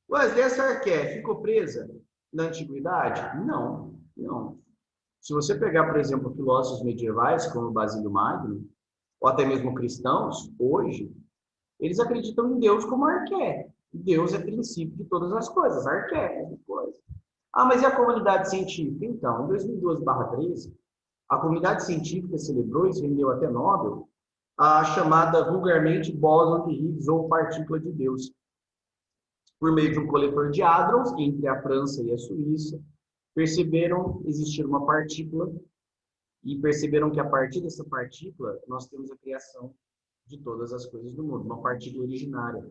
Mas essa arqué ficou presa na antiguidade? Não, não. Se você pegar, por exemplo, filósofos medievais como Basílio Magno, ou até mesmo cristãos, hoje, eles acreditam em Deus como arqué. Deus é princípio de todas as coisas, arqué é uma coisa. Mas e a comunidade científica? Então, em 2012/13, a comunidade científica celebrou, e rendeu até Nobel, a chamada vulgarmente bóson de Higgs ou partícula de Deus. Por meio de um coletor de hadrons entre a França e a Suíça, perceberam existir uma partícula e perceberam que a partir dessa partícula nós temos a criação de todas as coisas do mundo, uma partícula originária.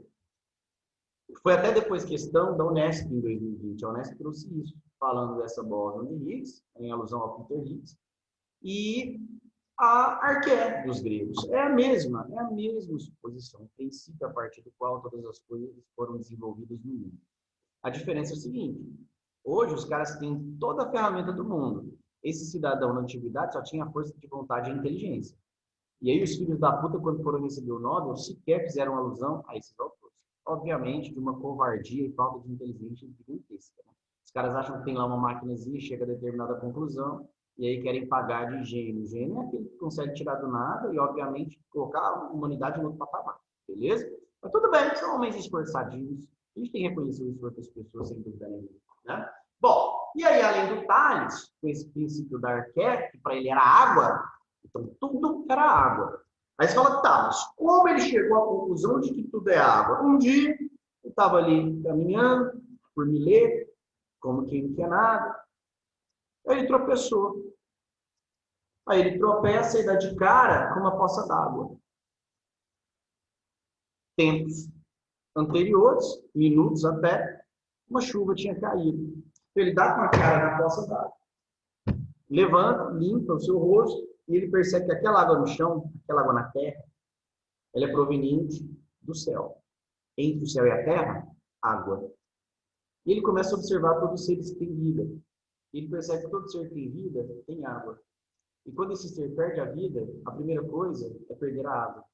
Foi até depois questão da Unesp em 2020. A Unesp trouxe isso, falando dessa bóson de Higgs, em alusão ao Peter Higgs, e a arqué dos gregos. É a mesma suposição, o princípio a partir do qual todas as coisas foram desenvolvidas no mundo. A diferença é o seguinte, hoje os caras têm toda a ferramenta do mundo. Esse cidadão na antiguidade só tinha força de vontade e inteligência. E aí os filhos da puta, quando foram receber o Nobel, sequer fizeram alusão a esses autores. Obviamente, de uma covardia e falta de inteligência gigantesca. Né? Os caras acham que tem lá uma maquinazinha, chega a determinada conclusão, e aí querem pagar de gênio. Gênio é aquele que consegue tirar do nada e, obviamente, colocar a humanidade no outro patamar. Beleza? Mas tudo bem, são homens esforçadinhos. A gente tem que reconhecer o esforço das pessoas, sem dúvida nenhuma. Né? Bom, E aí, além do Tales, com esse princípio da arqué, que para ele era água, então tudo era água. Aí você fala, tá, mas como ele chegou à conclusão de que tudo é água? Um dia, ele estava ali caminhando, por Mileto, como quem não quer nada, aí ele tropeçou. Aí ele tropeça e dá de cara com uma poça d'água. Tempos anteriores, minutos até, uma chuva tinha caído. Ele dá com a cara na poça d'água. Levanta, limpa o seu rosto e ele percebe que aquela água no chão, aquela água na terra, ela é proveniente do céu. Entre o céu e a terra, água. E ele começa a observar todos os seres que têm vida. Ele percebe que todo ser que tem vida tem água. E quando esse ser perde a vida, a primeira coisa é perder a água.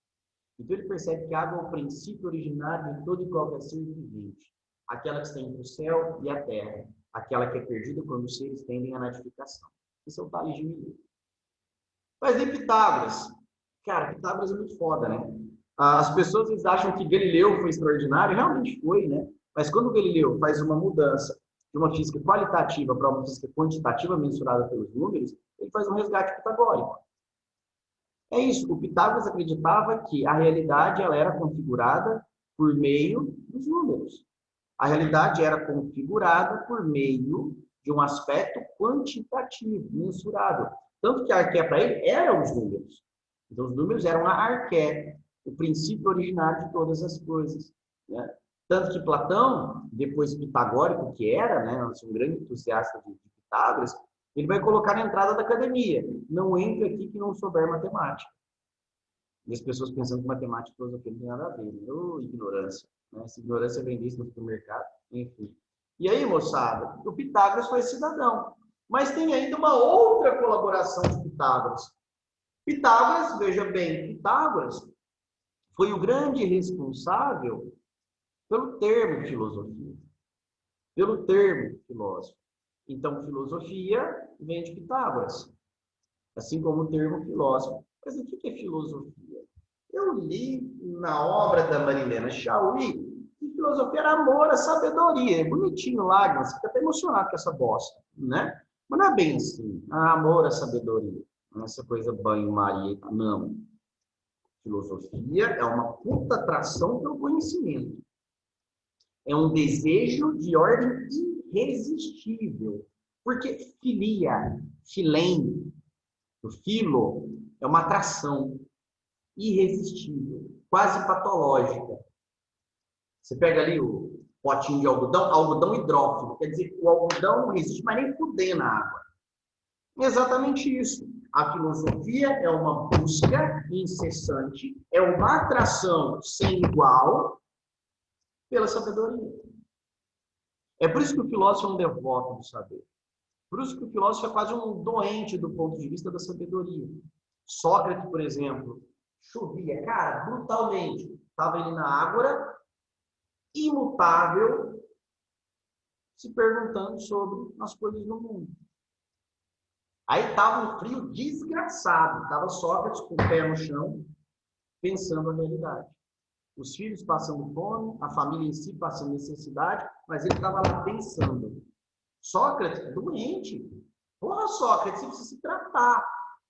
Então ele percebe que a água é o princípio originário de todo e qualquer ser vivente. Aquela que está entre o céu e a terra. Aquela que é perdida quando os seres tendem à natificação. Esse é o Tales de Mileto. Mas em Pitágoras. Cara, Pitágoras é muito foda, né? As pessoas eles acham que Galileu foi extraordinário. Realmente foi, né? Mas quando Galileu faz uma mudança de uma física qualitativa para uma física quantitativa mensurada pelos números, ele faz um resgate pitagórico. É isso. O Pitágoras acreditava que a realidade ela era configurada por meio dos números. A realidade era configurada por meio de um aspecto quantitativo, mensurável. Tanto que a arqué para ele eram os números. Então, os números eram a arqué, o princípio originário de todas as coisas. Né? Tanto que Platão, depois pitagórico que era, né, um grande entusiasta de Pitágoras, ele vai colocar na entrada da academia: não entre aqui que não souber matemática. E as pessoas pensando que matemática e filosofia não tem nada a ver. Né? Ignorância. Né? Se ignorância vendesse no supermercado, enfim. E aí, moçada, o Pitágoras foi cidadão. Mas tem ainda uma outra colaboração de Pitágoras. Pitágoras, veja bem, Pitágoras foi o grande responsável pelo termo filosofia, pelo termo filósofo. Então, filosofia vem de Pitágoras, assim como o termo filósofo. Mas o que é filosofia? Eu li na obra da Marilena Chauí que filosofia era amor à sabedoria. É bonitinho lá, você fica até emocionado com essa bosta, né? Mas não é bem assim, amor à sabedoria. Essa coisa banho-maria, não. Filosofia é uma puta atração pelo conhecimento. É um desejo de ordem irresistível. Porque filia, filém, o filo, é uma atração irresistível, quase patológica. Você pega ali o potinho de algodão hidrófilo, quer dizer, o algodão não resiste mais nem fudendo na água. É exatamente isso. A filosofia é uma busca incessante, é uma atração sem igual pela sabedoria. É por isso que o filósofo é um devoto do saber. Por isso que o filósofo é quase um doente do ponto de vista da sabedoria. Sócrates, por exemplo, chovia, cara, brutalmente. Estava ele na ágora, imutável, se perguntando sobre as coisas do mundo. Aí estava um frio desgraçado. Estava Sócrates com o pé no chão, pensando a realidade. Os filhos passando fome, a família em si passando necessidade, mas ele estava lá pensando. Sócrates, doente. Porra, Sócrates, você precisa se tratar.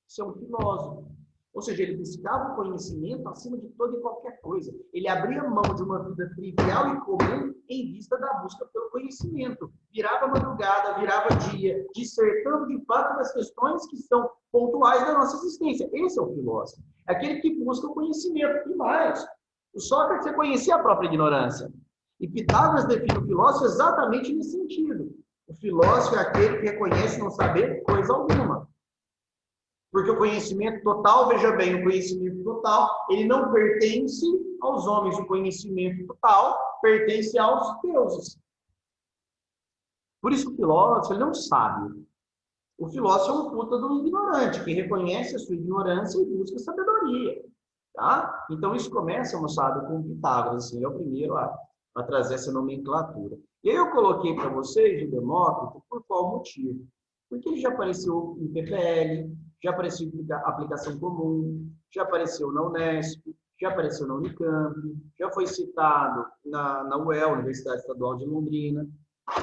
Você é um filósofo. Ou seja, ele buscava o conhecimento acima de toda e qualquer coisa. Ele abria mão de uma vida trivial e comum em vista da busca pelo conhecimento. Virava madrugada, virava dia, dissertando de fato das questões que são pontuais da nossa existência. Esse é o filósofo. É aquele que busca o conhecimento. E mais, o Sócrates reconhecia a própria ignorância. E Pitágoras define o filósofo exatamente nesse sentido. O filósofo é aquele que reconhece não saber coisa alguma. Porque o conhecimento total, veja bem, o conhecimento total, ele não pertence aos homens. O conhecimento total pertence aos deuses. Por isso que o filósofo ele não sabe. O filósofo é um puta do ignorante, que reconhece a sua ignorância e busca sabedoria. Tá? Então isso começa, moçada, com Pitágoras. Assim, é o primeiro a trazer essa nomenclatura. E aí eu coloquei para vocês o Demócrito por qual motivo? Porque ele já apareceu em PPL, já apareceu em aplicação comum, já apareceu na Unesp, já apareceu na Unicamp, já foi citado na UEL, Universidade Estadual de Londrina.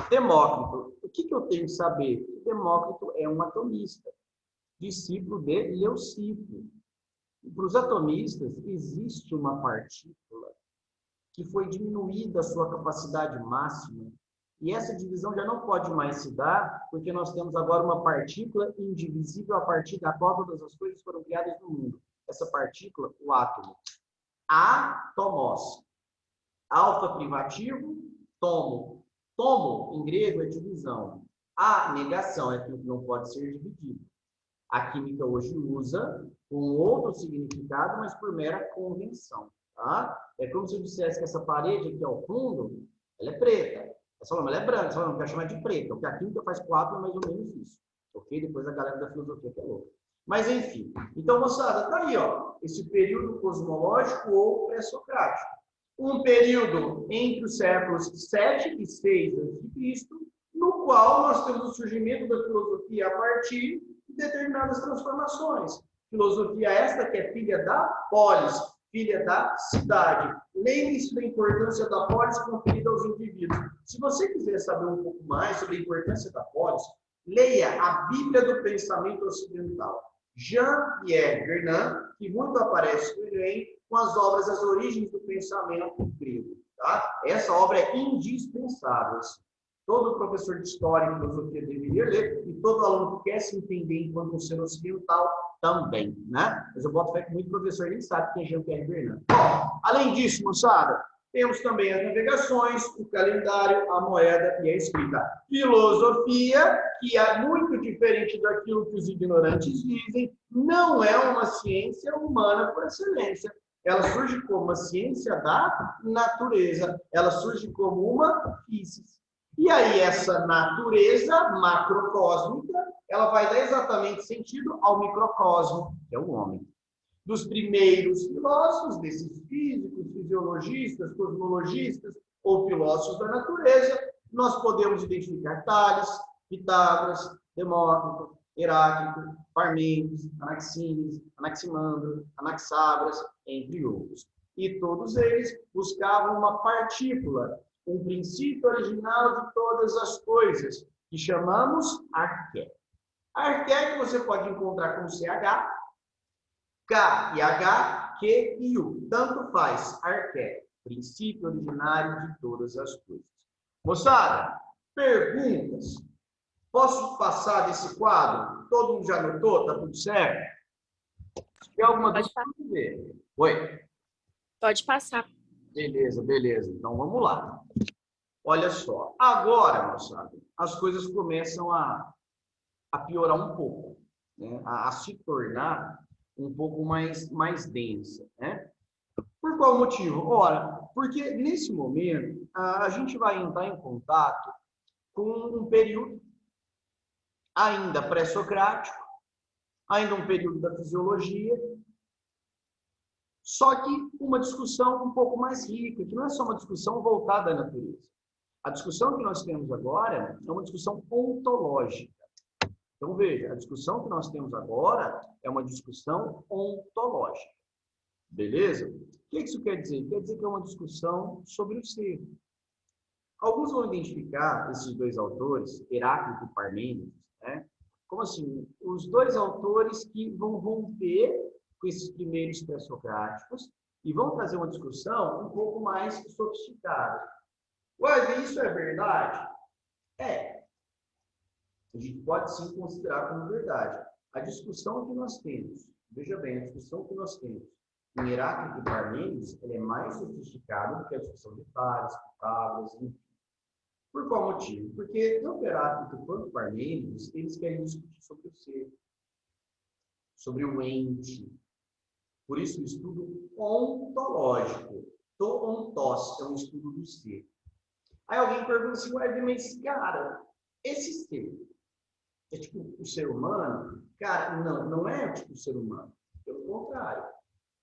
Demócrito. O que eu tenho que saber? Demócrito é um atomista, discípulo de Leucipo. Para os atomistas, existe uma partícula que foi diminuída a sua capacidade máxima, e essa divisão já não pode mais se dar, porque nós temos agora uma partícula indivisível a partir da qual todas as coisas foram criadas no mundo. Essa partícula, o átomo. Átomos. Alfa privativo, tomo. Tomo, em grego, é divisão. A negação é aquilo que não pode ser dividido. A química hoje usa com outro significado, mas por mera convenção. Tá? É como se eu dissesse que essa parede aqui ao fundo, ela é preta. Essa ela é branca, essa não quer chamar de preta. O que a química faz com o átomo é mais ou menos isso. Ok? Depois a galera da filosofia que é louca. Mas enfim. Então, moçada, tá aí, ó. Esse período cosmológico ou pré-socrático. Um período entre os séculos 7 e 6 a.C., no qual nós temos o surgimento da filosofia a partir de determinadas transformações. Filosofia esta que é filha da polis, filha da cidade. Lembre-se da importância da polis conferida aos indivíduos. Se você quiser saber um pouco mais sobre a importância da polis, leia a Bíblia do Pensamento Ocidental. Jean-Pierre Vernant, que muito aparece com as obras As Origens do Pensamento Grego. Tá? Essa obra é indispensável. Todo professor de História e Filosofia deveria ler, e todo aluno que quer se entender enquanto um ser ocidental também. Né? Mas eu boto fé que muito professor nem sabe quem é Jean-Pierre Vernant. Bom, além disso, moçada, temos também as navegações, o calendário, a moeda e a escrita. Filosofia, que é muito diferente daquilo que os ignorantes dizem, não é uma ciência humana por excelência. Ela surge como uma ciência da natureza. Ela surge como uma física. E aí essa natureza macrocósmica, ela vai dar exatamente sentido ao microcosmo, que é o homem. Dos primeiros filósofos, desses físicos, fisiologistas, cosmologistas ou filósofos da natureza, nós podemos identificar Tales, Pitágoras, Demócrito, Heráclito, Parmênides, Anaxímenes, Anaximandro, Anaxágoras, entre outros. E todos eles buscavam uma partícula, um princípio original de todas as coisas, que chamamos arqué. Arqué que você pode encontrar com CH, K e H, Q e U. Tanto faz, arqué, princípio originário de todas as coisas. Moçada, perguntas? Posso passar desse quadro? Todo mundo já anotou? Tá tudo certo? Se tiver alguma dúvida, vamos ver. Oi? Pode passar. Beleza, beleza. Então vamos lá. Olha só. Agora, moçada, as coisas começam a piorar um pouco, né? A se tornar um pouco mais densa, né? Por qual motivo? Ora, porque nesse momento a gente vai entrar em contato com um período ainda pré-socrático, ainda um período da fisiologia, só que uma discussão um pouco mais rica, que não é só uma discussão voltada à natureza. A discussão que nós temos agora é uma discussão ontológica. Então, veja, a discussão que nós temos agora é uma discussão ontológica. Beleza? O que isso quer dizer? Quer dizer que é uma discussão sobre o ser. Alguns vão identificar esses dois autores, Heráclito e Parmênides, né? Como assim? Os dois autores que vão romper com esses primeiros pré-socráticos e vão trazer uma discussão um pouco mais sofisticada. Ué, isso é verdade? É. A gente pode sim considerar como verdade. A discussão que nós temos, veja bem, a discussão que nós temos em Heráclito e Parmênides, ela é mais sofisticada do que a discussão de Tales, Pitágoras, enfim. Por qual motivo? Porque tanto Heráclito quanto Parmênides, eles querem discutir sobre o ser, sobre o ente. Por isso, o estudo ontológico. Ontos é um estudo do ser. Aí alguém pergunta assim, mas, cara, esse ser é tipo o ser humano? Cara, não é tipo o ser humano. Pelo contrário.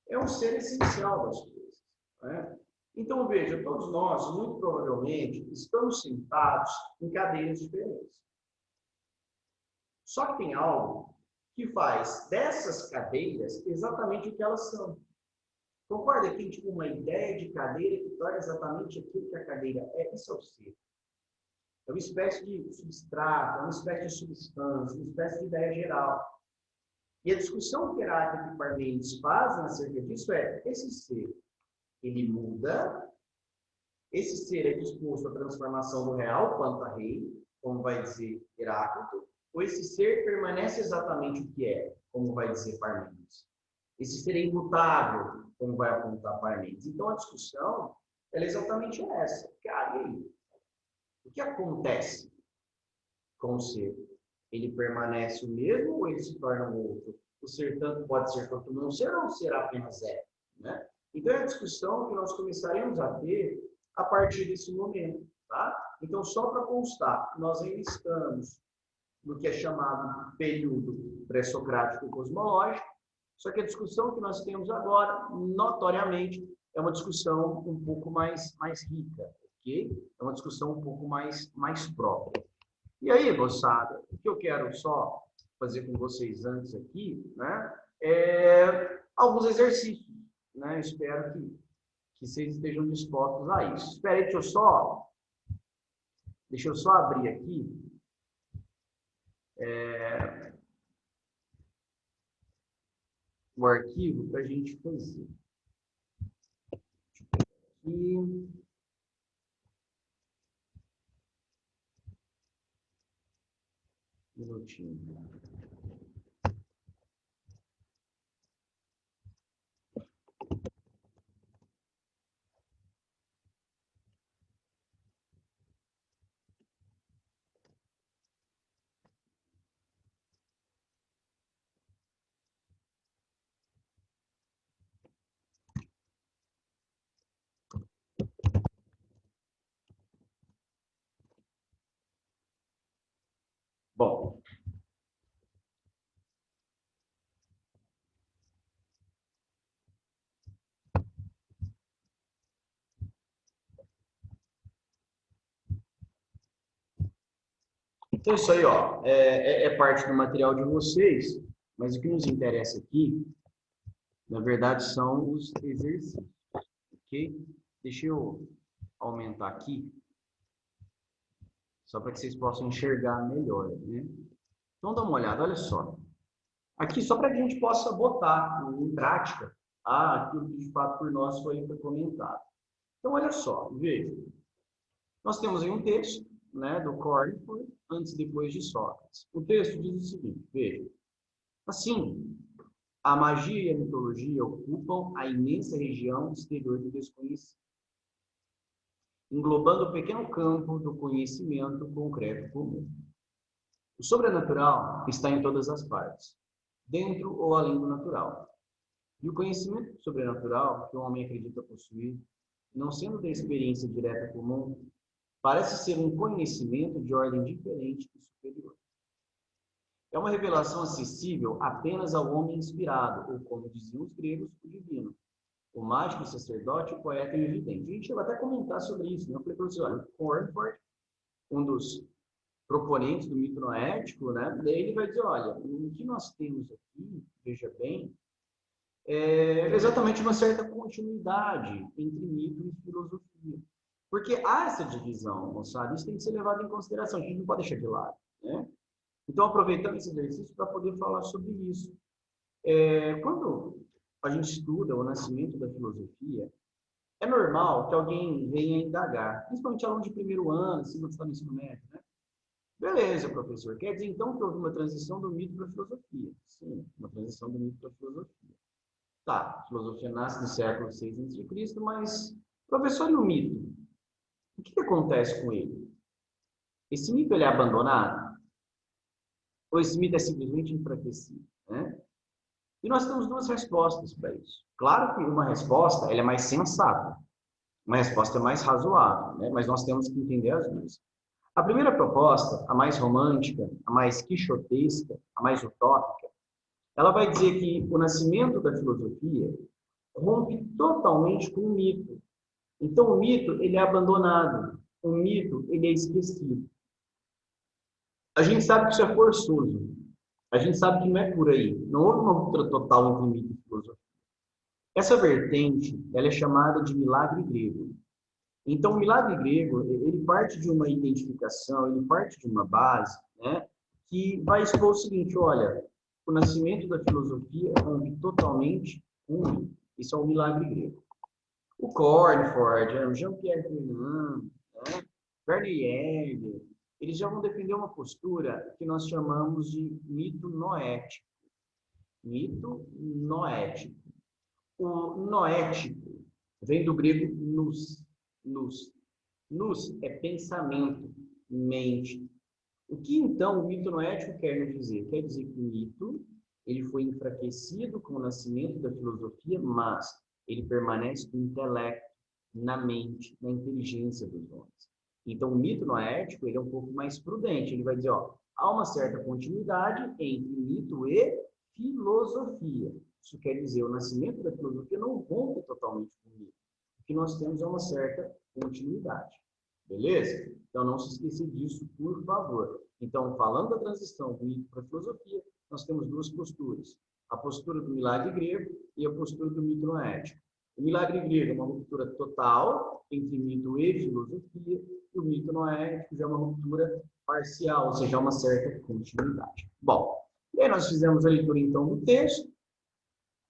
É um ser essencial das coisas. Né? Então, veja, todos nós, muito provavelmente, estamos sentados em cadeiras diferentes. Só que tem algo que faz dessas cadeiras exatamente o que elas são. Concorda que tem tipo uma ideia de cadeira que torna exatamente aquilo que a cadeira é? Isso é o ser. é uma espécie de substrato, é uma espécie de substância, uma espécie de ideia geral. E a discussão que Heráclito e Parmênides fazem acerca disso é: esse ser, ele muda, esse ser é disposto à transformação do real quanto a rei, como vai dizer Heráclito, ou esse ser permanece exatamente o que é, como vai dizer Parmênides? Esse ser é imutável, como vai apontar Parmênides. Então, a discussão ela é exatamente essa. Cara, e aí? O que acontece com o ser? Ele permanece o mesmo ou ele se torna um outro? O ser tanto pode ser quanto não ser ou ser apenas é? Né? Então, é a discussão que nós começaremos a ter a partir desse momento. Tá? Então, só para constar, nós ainda estamos no que é chamado período pré-socrático cosmológico, só que a discussão que nós temos agora, notoriamente, é uma discussão um pouco mais rica, ok? É uma discussão um pouco mais própria. E aí, moçada, o que eu quero só fazer com vocês antes aqui, né, é alguns exercícios, né? Espero que vocês estejam dispostos a isso. Espera aí, deixa eu só abrir aqui. O arquivo para a gente fazer. Aqui. Um minutinho. Bom, então isso aí, ó, é parte do material de vocês, mas o que nos interessa aqui, na verdade, são os exercícios, ok? Deixa eu aumentar aqui, só para que vocês possam enxergar melhor, né? Então, dá uma olhada, olha só. Aqui, só para que a gente possa botar em prática aquilo que, de fato, por nós foi comentado. Então, olha só, veja. Nós temos aí um texto, né, do Cornford, antes e depois de Sócrates. O texto diz o seguinte, veja. Assim, a magia e a mitologia ocupam a imensa região exterior do desconhecido, englobando o pequeno campo do conhecimento concreto comum. O sobrenatural está em todas as partes, dentro ou além do natural. E o conhecimento sobrenatural que o homem acredita possuir, não sendo da experiência direta comum, parece ser um conhecimento de ordem diferente e superior. É uma revelação acessível apenas ao homem inspirado, ou como diziam os gregos, o divino. O mágico, o sacerdote, o poeta e o evidente. A gente chegou até a comentar sobre isso, né? Eu falei para você, olha, Cornford, um dos proponentes do mito noético, né? Daí ele vai dizer, olha, o que nós temos aqui, veja bem, é exatamente uma certa continuidade entre mito e filosofia. Porque há essa divisão, moçada, isso tem que ser levado em consideração, a gente não pode deixar de lado, né? Então, aproveitando esse exercício para poder falar sobre isso. Quando a gente estuda o nascimento da filosofia, é normal que alguém venha indagar, principalmente aluno de primeiro ano, se você está no ensino médio, né? Beleza, professor. Quer dizer, então, que houve uma transição do mito para a filosofia. Sim, uma transição do mito para a filosofia. Tá, a filosofia nasce no século VI a.C., mas, professor, e o mito? O que acontece com ele? Esse mito ele é abandonado? Ou esse mito é simplesmente enfraquecido? Né? E nós temos duas respostas para isso. Claro que uma resposta ela é mais sensata, uma resposta é mais razoável, né? Mas nós temos que entender as duas. A primeira proposta, a mais romântica, a mais quixotesca, a mais utópica, ela vai dizer que o nascimento da filosofia rompe totalmente com o mito. Então, o mito ele é abandonado, o mito ele é esquecido. A gente sabe que isso é forçoso, a gente sabe que não é por aí, não houve uma ruptura total entre mito e filosofia. Essa vertente ela é chamada de milagre grego. Então, o milagre grego, ele parte de uma identificação, ele parte de uma base, né, que vai expor o seguinte, olha, o nascimento da filosofia rompe totalmente com o mito. Isso é o milagre grego. O Cornford, o Jean-Pierre Fernand, né, Werner Jäger, eles já vão defender uma postura que nós chamamos de mito noético. Mito noético. O noético vem do grego nous. Nous. Nous é pensamento, mente. O que então o mito noético quer nos dizer? Quer dizer que o mito ele foi enfraquecido com o nascimento da filosofia, mas ele permanece no intelecto, na mente, na inteligência dos homens. Então, o mito noético ele é um pouco mais prudente. Ele vai dizer, ó, há uma certa continuidade entre mito e filosofia. Isso quer dizer, o nascimento da filosofia não rompe totalmente com o mito. O que nós temos é uma certa continuidade. Beleza? Então, não se esqueça disso, por favor. Então, falando da transição do mito para a filosofia, nós temos duas posturas. A postura do milagre grego e a postura do mito noético. O milagre grego é uma ruptura total entre mito e filosofia, e o mito noético já é uma ruptura parcial, ou seja, uma certa continuidade. Bom, e aí nós fizemos a leitura, então, do texto.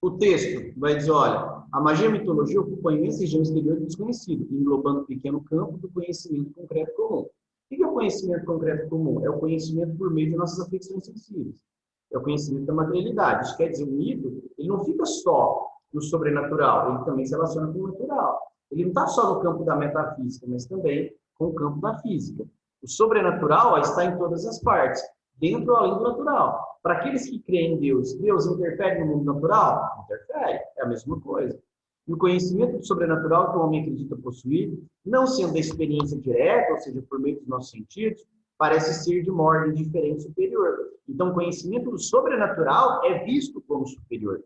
O texto vai dizer, olha, a magia e a mitologia ocupam a imensa região exterior do desconhecido, englobando um pequeno campo do conhecimento concreto comum. O que é o conhecimento concreto comum? É o conhecimento por meio de nossas afecções sensíveis. É o conhecimento da materialidade. Isso quer dizer, o mito, ele não fica só no sobrenatural, ele também se relaciona com o natural. Ele não está só no campo da metafísica, mas também com o campo da física. O sobrenatural está em todas as partes, dentro ou além do natural. Para aqueles que creem em Deus, Deus interfere no mundo natural? Interfere, é a mesma coisa. E o conhecimento do sobrenatural que o homem acredita possuir, não sendo da experiência direta, ou seja, por meio dos nossos sentidos, parece ser de uma ordem diferente superior. Então, o conhecimento do sobrenatural é visto como superior.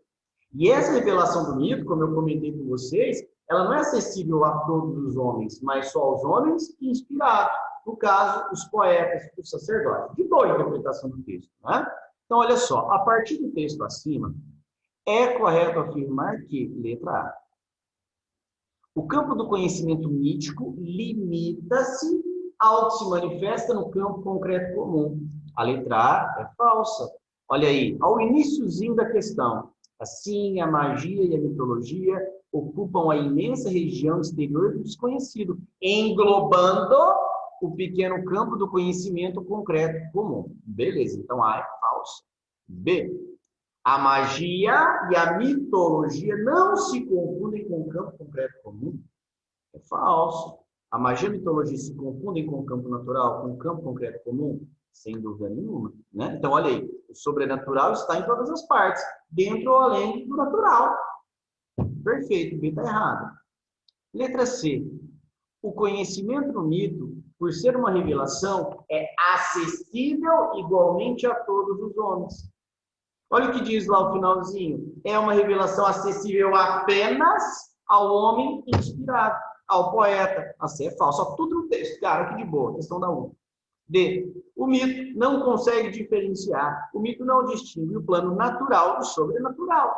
E essa revelação do mito, como eu comentei com vocês, ela não é acessível a todos os homens, mas só aos homens inspirados. No caso, os poetas, os sacerdotes. De boa interpretação do texto, né? Então, olha só, a partir do texto acima, é correto afirmar que, letra A, o campo do conhecimento mítico limita-se ao que se manifesta no campo concreto comum. A letra A é falsa. Olha aí, ao iniciozinho da questão. Assim, a magia e a mitologia ocupam a imensa região exterior do desconhecido, englobando o pequeno campo do conhecimento concreto comum. Beleza, então A é falsa. B, a magia e a mitologia não se confundem com o campo concreto comum. É falso. A magia e a mitologia se confundem com o campo natural, com o campo concreto comum? Sem dúvida nenhuma. Né? Então, olha aí, o sobrenatural está em todas as partes, dentro ou além do natural. Perfeito, B está errado. Letra C. O conhecimento no mito, por ser uma revelação, é acessível igualmente a todos os homens. Olha o que diz lá o finalzinho. É uma revelação acessível apenas ao homem inspirado, ao poeta. Assim é falso. Tudo no texto. Cara, que de boa. Questão da 1. D. O mito não consegue diferenciar. O mito não distingue o plano natural do sobrenatural.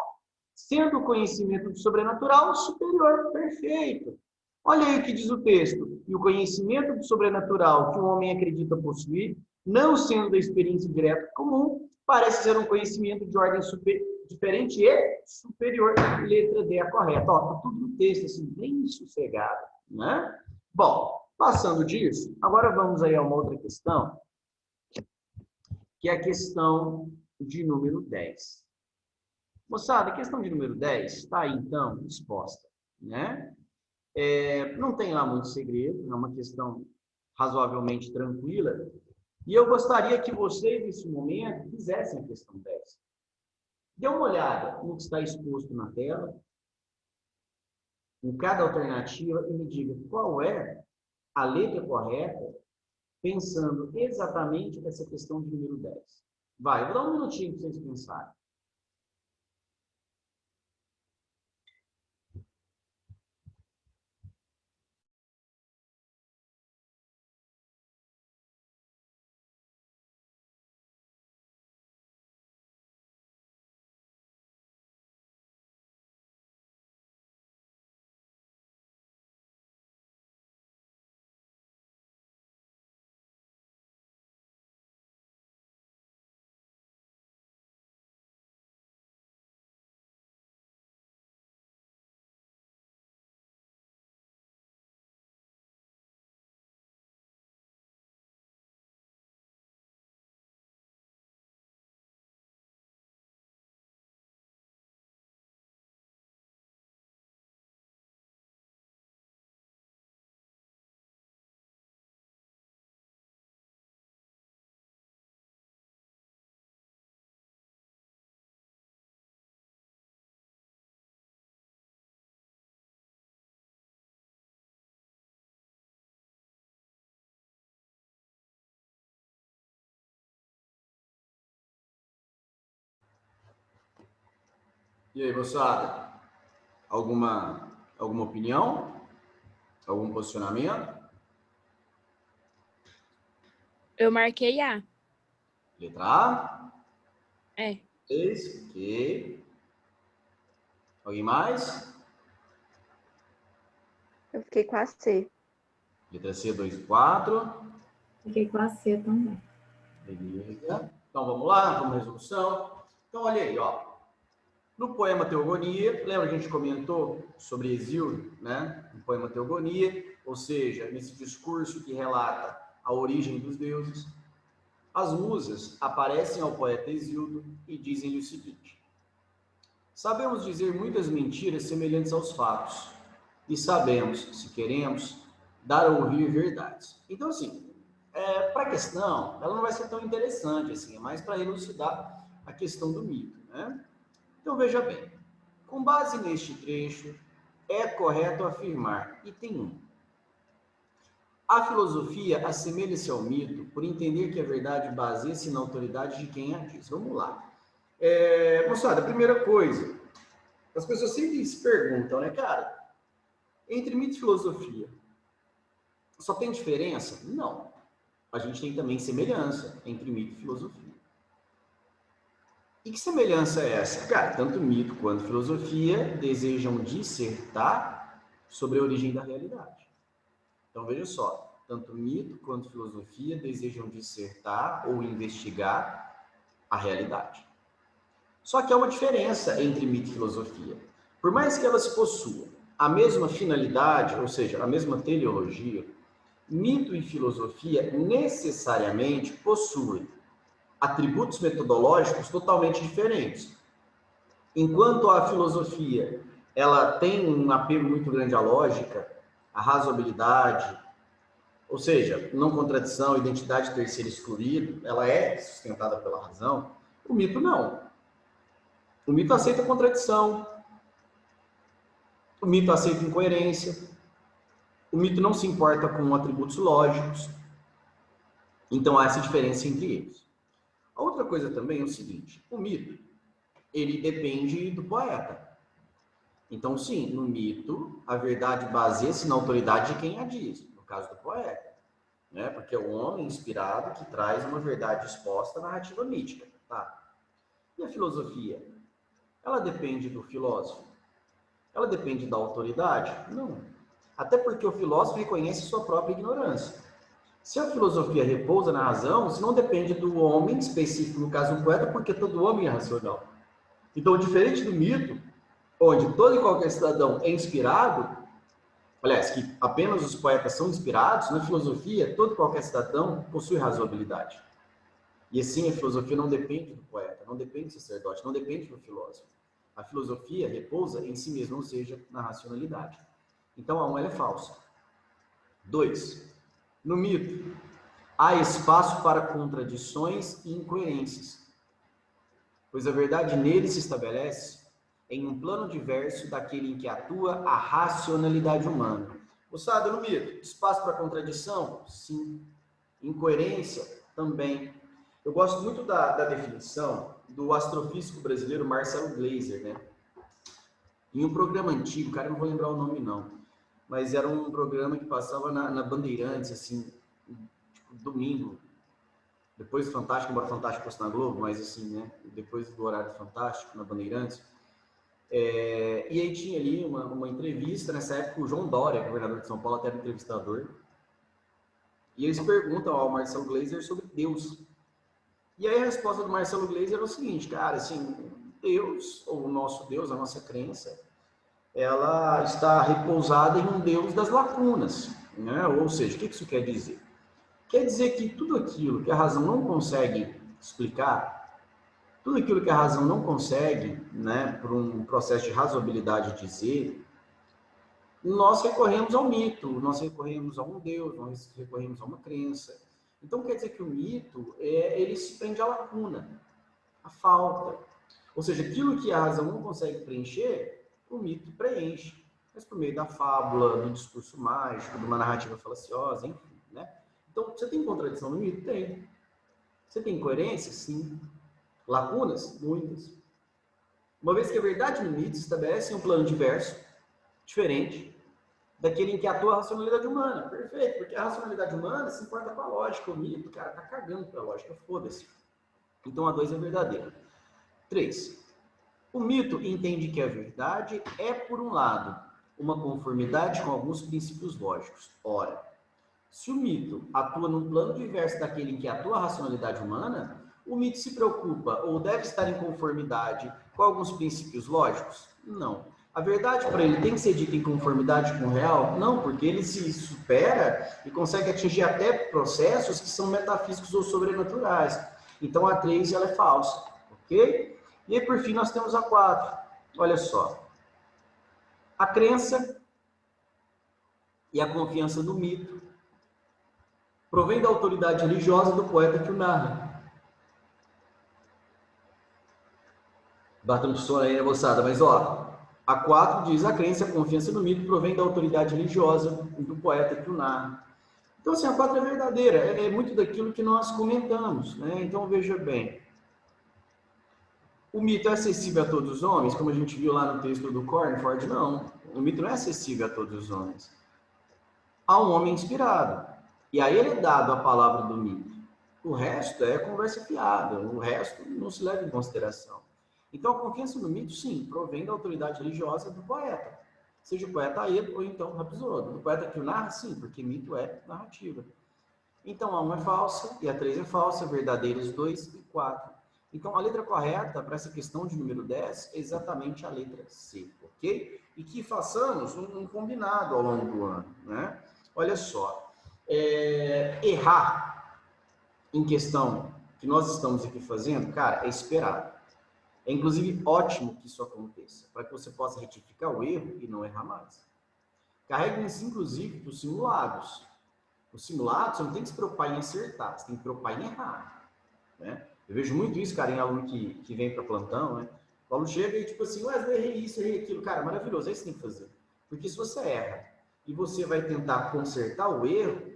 Sendo o conhecimento do sobrenatural superior. Perfeito. Olha aí o que diz o texto. E o conhecimento do sobrenatural que o homem acredita possuir, não sendo da experiência direta comum, parece ser um conhecimento de ordem diferente e superior. Letra D é a correta. Ó, tá tudo no texto, assim, bem sossegado, né? Bom, passando disso, agora vamos aí a uma outra questão, que é a questão de número 10. Moçada, a questão de número 10 está aí, então, exposta, né? Não tem lá muito segredo, é uma questão razoavelmente tranquila. E eu gostaria que vocês, nesse momento, fizessem a questão 10. Dê uma olhada no que está exposto na tela, em cada alternativa, e me diga qual é a letra correta, pensando exatamente nessa questão de número 10. Vai, eu vou dar um minutinho para vocês pensarem. E aí, moçada? Alguma opinião? Algum posicionamento? Eu marquei A. Letra A? É. Esse, ok. Alguém mais? Eu fiquei com a C. Letra C, 2 e 4. Fiquei com a C também. Beleza. Então, vamos lá, vamos à resolução. Então, olha aí, ó. No poema Teogonia, lembra que a gente comentou sobre Hesíodo, né? No poema Teogonia, ou seja, nesse discurso que relata a origem dos deuses, as musas aparecem ao poeta Hesíodo e dizem-lhe o seguinte: sabemos dizer muitas mentiras semelhantes aos fatos, e sabemos, se queremos, dar a ouvir verdades. Então, assim, para a questão, ela não vai ser tão interessante, assim, é mais para elucidar a questão do mito, né? Então, veja bem, com base neste trecho, é correto afirmar, item 1, a filosofia assemelha-se ao mito por entender que a verdade baseia-se na autoridade de quem a diz. Vamos lá. Moçada, a primeira coisa, as pessoas sempre se perguntam, né, cara, entre mito e filosofia, só tem diferença? Não. A gente tem também semelhança entre mito e filosofia. E que semelhança é essa? Cara, tanto mito quanto filosofia desejam dissertar sobre a origem da realidade. Então, veja só, tanto mito quanto filosofia desejam dissertar ou investigar a realidade. Só que há uma diferença entre mito e filosofia. Por mais que elas possuam a mesma finalidade, ou seja, a mesma teleologia, mito e filosofia necessariamente possuem atributos metodológicos totalmente diferentes. Enquanto a filosofia ela tem um apelo muito grande à lógica, à razoabilidade, ou seja, não contradição, identidade terceira excluída, ela é sustentada pela razão, o mito não. O mito aceita contradição, o mito aceita incoerência, o mito não se importa com atributos lógicos, então há essa diferença entre eles. A outra coisa também é o seguinte, o mito, ele depende do poeta. Então, sim, no mito, a verdade baseia-se na autoridade de quem a diz, no caso do poeta, né? Porque é o homem inspirado que traz uma verdade exposta à narrativa mítica, tá? E a filosofia? Ela depende do filósofo? Ela depende da autoridade? Não. Até porque o filósofo reconhece sua própria ignorância. Se a filosofia repousa na razão, isso não depende do homem específico, no caso do poeta, porque todo homem é racional. Então, diferente do mito, onde todo e qualquer cidadão é inspirado, aliás, que apenas os poetas são inspirados, na filosofia, todo e qualquer cidadão possui razoabilidade. E assim, a filosofia não depende do poeta, não depende do sacerdote, não depende do filósofo. A filosofia repousa em si mesma, ou seja, na racionalidade. Então, a 1 ela é falsa. 2. No mito, há espaço para contradições e incoerências, pois a verdade nele se estabelece em um plano diverso daquele em que atua a racionalidade humana. Moçada, no mito, espaço para contradição? Sim. Incoerência? Também. Eu gosto muito da definição do astrofísico brasileiro Marcelo Gleiser, né? Em um programa antigo, cara, eu não vou lembrar o nome não, mas era um programa que passava na Bandeirantes, assim, tipo, domingo, depois do Fantástico, embora o Fantástico fosse na Globo, mas assim, né, depois do horário do Fantástico, na Bandeirantes. E aí tinha ali uma entrevista, nessa época o João Dória, governador de São Paulo, até era entrevistador, e eles perguntam ao Marcelo Gleiser sobre Deus. E aí a resposta do Marcelo Gleiser era o seguinte, cara, assim, Deus, ou o nosso Deus, a nossa crença, ela está repousada em um Deus das lacunas, né? Ou seja, o que isso quer dizer? Quer dizer que tudo aquilo que a razão não consegue explicar, tudo aquilo que a razão não consegue, né, por um processo de razoabilidade dizer, nós recorremos ao mito, nós recorremos a um Deus, nós recorremos a uma crença. Então quer dizer que o mito, ele se prende à lacuna, à falta. Ou seja, aquilo que a razão não consegue preencher, o mito preenche. Mas por meio da fábula, do discurso mágico, de uma narrativa falaciosa, enfim, né? Então, você tem contradição no mito? Tem. Você tem incoerência? Sim. Lacunas? Muitas. Uma vez que a verdade no mito estabelece um plano diverso, diferente, daquele em que atua a racionalidade humana. Perfeito, porque a racionalidade humana se importa com a lógica. O mito, cara, tá cagando pra lógica, foda-se. Então a 2 é verdadeira. 3. O mito entende que a verdade é, por um lado, uma conformidade com alguns princípios lógicos. Ora, se o mito atua num plano diverso daquele em que atua a racionalidade humana, o mito se preocupa ou deve estar em conformidade com alguns princípios lógicos? Não. A verdade para ele tem que ser dita em conformidade com o real? Não, porque ele se supera e consegue atingir até processos que são metafísicos ou sobrenaturais. Então a 3 ela é falsa, ok? E aí por fim nós temos a 4. Olha só. A crença e a confiança no mito provém da autoridade religiosa do poeta que o narra. Batendo sono aí, né, moçada? Mas, ó, a 4 diz, a crença e a confiança no mito provém da autoridade religiosa do poeta que o narra. Então, assim, a 4 é verdadeira, é muito daquilo que nós comentamos, né? Então, veja bem. O mito é acessível a todos os homens, como a gente viu lá no texto do Cornford? Não, o mito não é acessível a todos os homens. Há um homem inspirado, e a ele é dado a palavra do mito. O resto é conversa fiada, o resto não se leva em consideração. Então, a confiança no mito, sim, provém da autoridade religiosa do poeta. Seja o poeta Aedo ou então Rapsódo. Do poeta que o narra, sim, porque mito é narrativa. Então, a 1 é falsa e a 3 é falsa, verdadeiras 2 e 4. Então, a letra correta para essa questão de número 10 é exatamente a letra C, ok? E que façamos um combinado ao longo do ano, né? Olha só, errar em questão que nós estamos aqui fazendo, cara, é esperado. É, inclusive, ótimo que isso aconteça, para que você possa retificar o erro e não errar mais. Carreguem-se, inclusive, para os simulados. Os simulados, você não tem que se preocupar em acertar, você tem que se preocupar em errar. Né? Eu vejo muito isso, cara, em aluno que vem para plantão, né? O aluno chega e, tipo assim, eu errei isso, errei aquilo. Cara, maravilhoso, é isso que você tem que fazer. Porque se você erra e você vai tentar consertar o erro,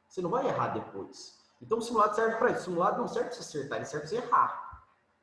você não vai errar depois. Então, o simulado serve para isso. O simulado não serve para você acertar, ele serve para você errar.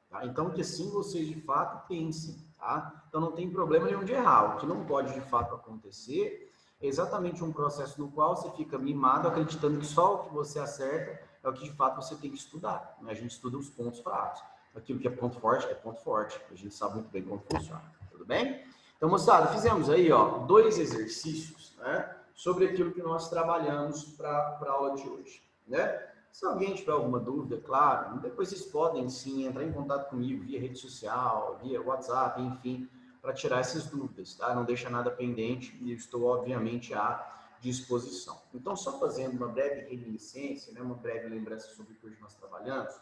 Tá? Então, que assim vocês de fato pensem, tá? Então não tem problema nenhum de errar. O que não pode de fato acontecer é exatamente um processo no qual você fica mimado, acreditando que só o que você acerta é o que de fato você tem que estudar. Né? A gente estuda os pontos fracos. Aquilo que é ponto forte é ponto forte. A gente sabe muito bem como funciona. Tudo bem? Então, moçada, fizemos aí, ó, 2 exercícios, né, sobre aquilo que nós trabalhamos para a aula de hoje, né? Se alguém tiver alguma dúvida, claro, depois vocês podem sim entrar em contato comigo via rede social, via WhatsApp, enfim, para tirar essas dúvidas, tá? Não deixa nada pendente e estou, obviamente, à disposição. Então, só fazendo uma breve reminiscência, né, uma breve lembrança sobre o que hoje nós trabalhamos,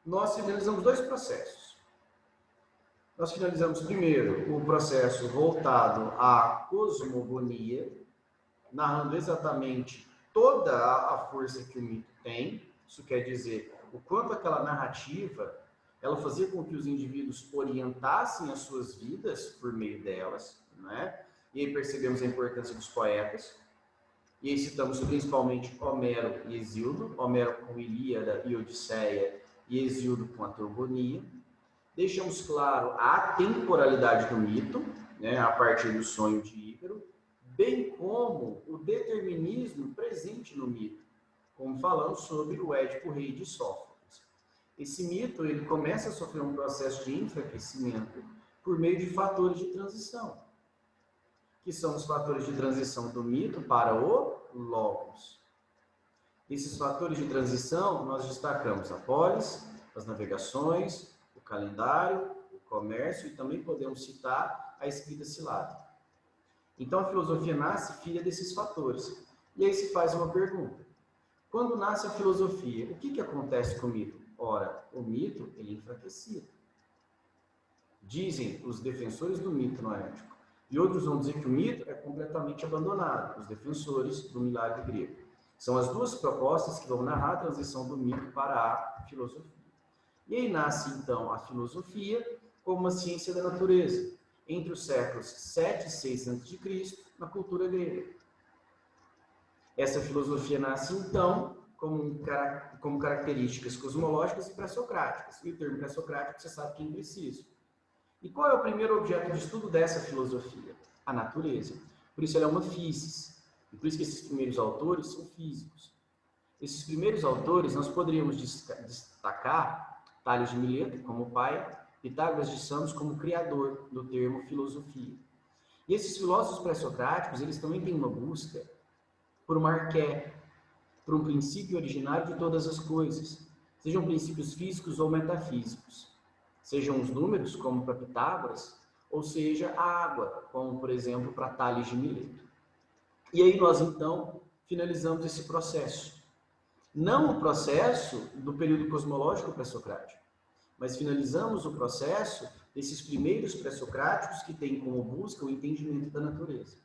nós finalizamos 2 processos. Nós finalizamos primeiro o processo voltado à cosmogonia, narrando exatamente toda a força que o mito tem. Isso quer dizer o quanto aquela narrativa ela fazia com que os indivíduos orientassem as suas vidas por meio delas, né? E aí percebemos a importância dos poetas. E aí citamos principalmente Homero e Hesíodo, Homero com Ilíada e Odisseia e Hesíodo com a Teogonia. Deixamos claro a atemporalidade do mito, né, a partir do sonho de Ícaro, bem como o determinismo presente no mito, como falamos sobre o Édipo Rei de Sófocles. Esse mito ele começa a sofrer um processo de enfraquecimento por meio de fatores de transição, que são os fatores de transição do mito para o logos. Esses fatores de transição nós destacamos a polis, as navegações, o calendário, o comércio e também podemos citar a escrita silábica. Então, a filosofia nasce filha desses fatores. E aí se faz uma pergunta. Quando nasce a filosofia, o que acontece com o mito? Ora, o mito ele é enfraquecido. Dizem os defensores do mito noético. E outros vão dizer que o mito é completamente abandonado, os defensores do milagre grego. São as 2 propostas que vão narrar a transição do mito para a filosofia. E aí nasce, então, a filosofia como uma ciência da natureza, entre os séculos 7 e 6 a.C., na cultura grega. Essa filosofia nasce, então, como características cosmológicas e pré-socráticas. E o termo pré-socrático, você sabe que é impreciso. E qual é o primeiro objeto de estudo dessa filosofia? A natureza. Por isso ela é uma physis. E por isso que esses primeiros autores são físicos. Esses primeiros autores nós poderíamos destacar Tales de Mileto como pai, Pitágoras de Samos como criador do termo filosofia. E esses filósofos pré-socráticos, eles também têm uma busca por uma arqué, por um princípio originário de todas as coisas, sejam princípios físicos ou metafísicos, sejam os números, como para Pitágoras, ou seja, a água, como, por exemplo, para Tales de Mileto. E aí nós, então, finalizamos esse processo. Não o processo do período cosmológico pré-socrático, mas finalizamos o processo desses primeiros pré-socráticos que têm como busca o entendimento da natureza.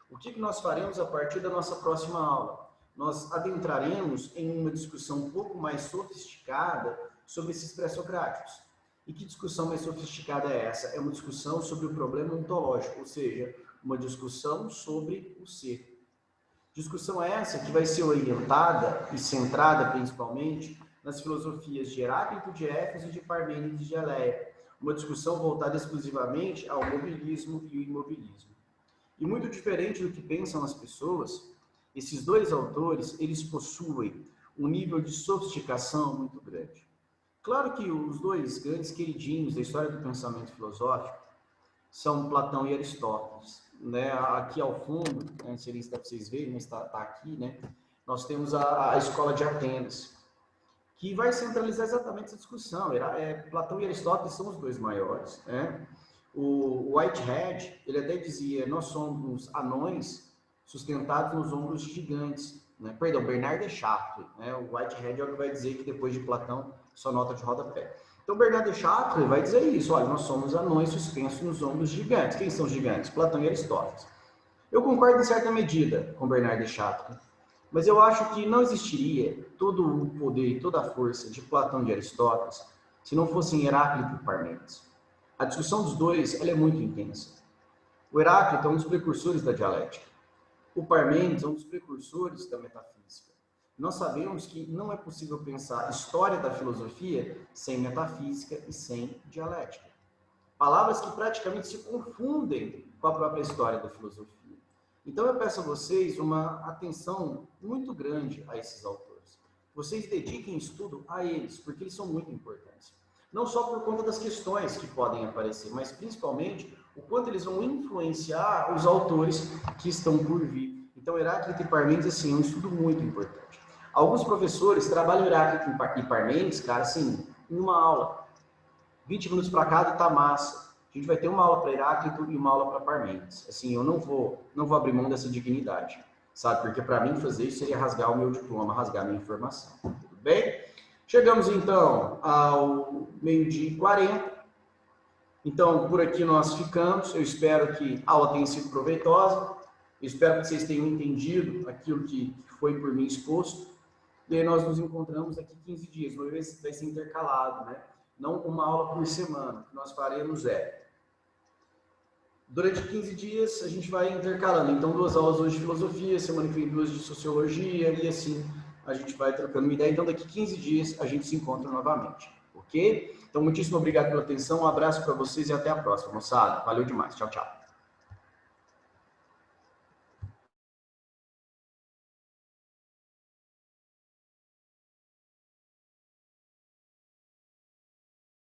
O que nós faremos a partir da nossa próxima aula? Nós adentraremos em uma discussão um pouco mais sofisticada sobre esses pré-socráticos. E que discussão mais sofisticada é essa? É uma discussão sobre o problema ontológico, ou seja, uma discussão sobre o ser. Discussão essa que vai ser orientada e centrada principalmente nas filosofias de Heráclito de Éfeso e de Parmênides de Eleia. Uma discussão voltada exclusivamente ao mobilismo e o imobilismo. E muito diferente do que pensam as pessoas, esses dois autores, eles possuem um nível de sofisticação muito grande. Claro que os dois grandes queridinhos da história do pensamento filosófico são Platão e Aristóteles. Né? Aqui ao fundo, não sei se dá para vocês verem, mas está aqui, né? Nós temos a Escola de Atenas, que vai centralizar exatamente essa discussão. Platão e Aristóteles são os dois maiores. Né? O Whitehead, ele até dizia, nós somos anões sustentados nos ombros de gigantes. Né? Perdão, Bernard de Chartres. Né? O Whitehead é o que vai dizer que depois de Platão, só nota de rodapé. Então, Bernard de Chartres vai dizer isso, olha, nós somos anões suspensos nos ombros de gigantes. Quem são os gigantes? Platão e Aristóteles. Eu concordo em certa medida com Bernard de Chartres, mas eu acho que não existiria todo o poder e toda a força de Platão e de Aristóteles se não fossem Heráclito e Parmênides. A discussão dos dois ela é muito intensa. O Heráclito é um dos precursores da dialética. O Parmênides é um dos precursores da metafísica. Nós sabemos que não é possível pensar a história da filosofia sem metafísica e sem dialética. Palavras que praticamente se confundem com a própria história da filosofia. Então eu peço a vocês uma atenção muito grande a esses autores. Vocês dediquem estudo a eles, porque eles são muito importantes. Não só por conta das questões que podem aparecer, mas principalmente o quanto eles vão influenciar os autores que estão por vir. Então Heráclito e Parmênides, assim, é um estudo muito importante. Alguns professores trabalham Heráclito e Parmênides, cara, assim, em uma aula. 20 minutos para cada tá massa. A gente vai ter uma aula para Heráclito e uma aula para Parmênides. Assim, eu não vou abrir mão dessa dignidade, sabe? Porque para mim fazer isso seria rasgar o meu diploma, rasgar a minha informação. Tudo bem? Chegamos então ao 12h40. Então, por aqui nós ficamos. Eu espero que a aula tenha sido proveitosa. Eu espero que vocês tenham entendido aquilo que foi por mim exposto. E aí nós nos encontramos daqui 15 dias. Uma vez vai ser intercalado, né? Não uma aula por semana. O que nós faremos durante 15 dias a gente vai intercalando. Então 2 aulas hoje de filosofia, semana que vem 2 de sociologia e assim a gente vai trocando uma ideia. Então daqui 15 dias a gente se encontra novamente, ok? Então muitíssimo obrigado pela atenção, um abraço para vocês e até a próxima, moçada. Valeu demais, tchau, tchau.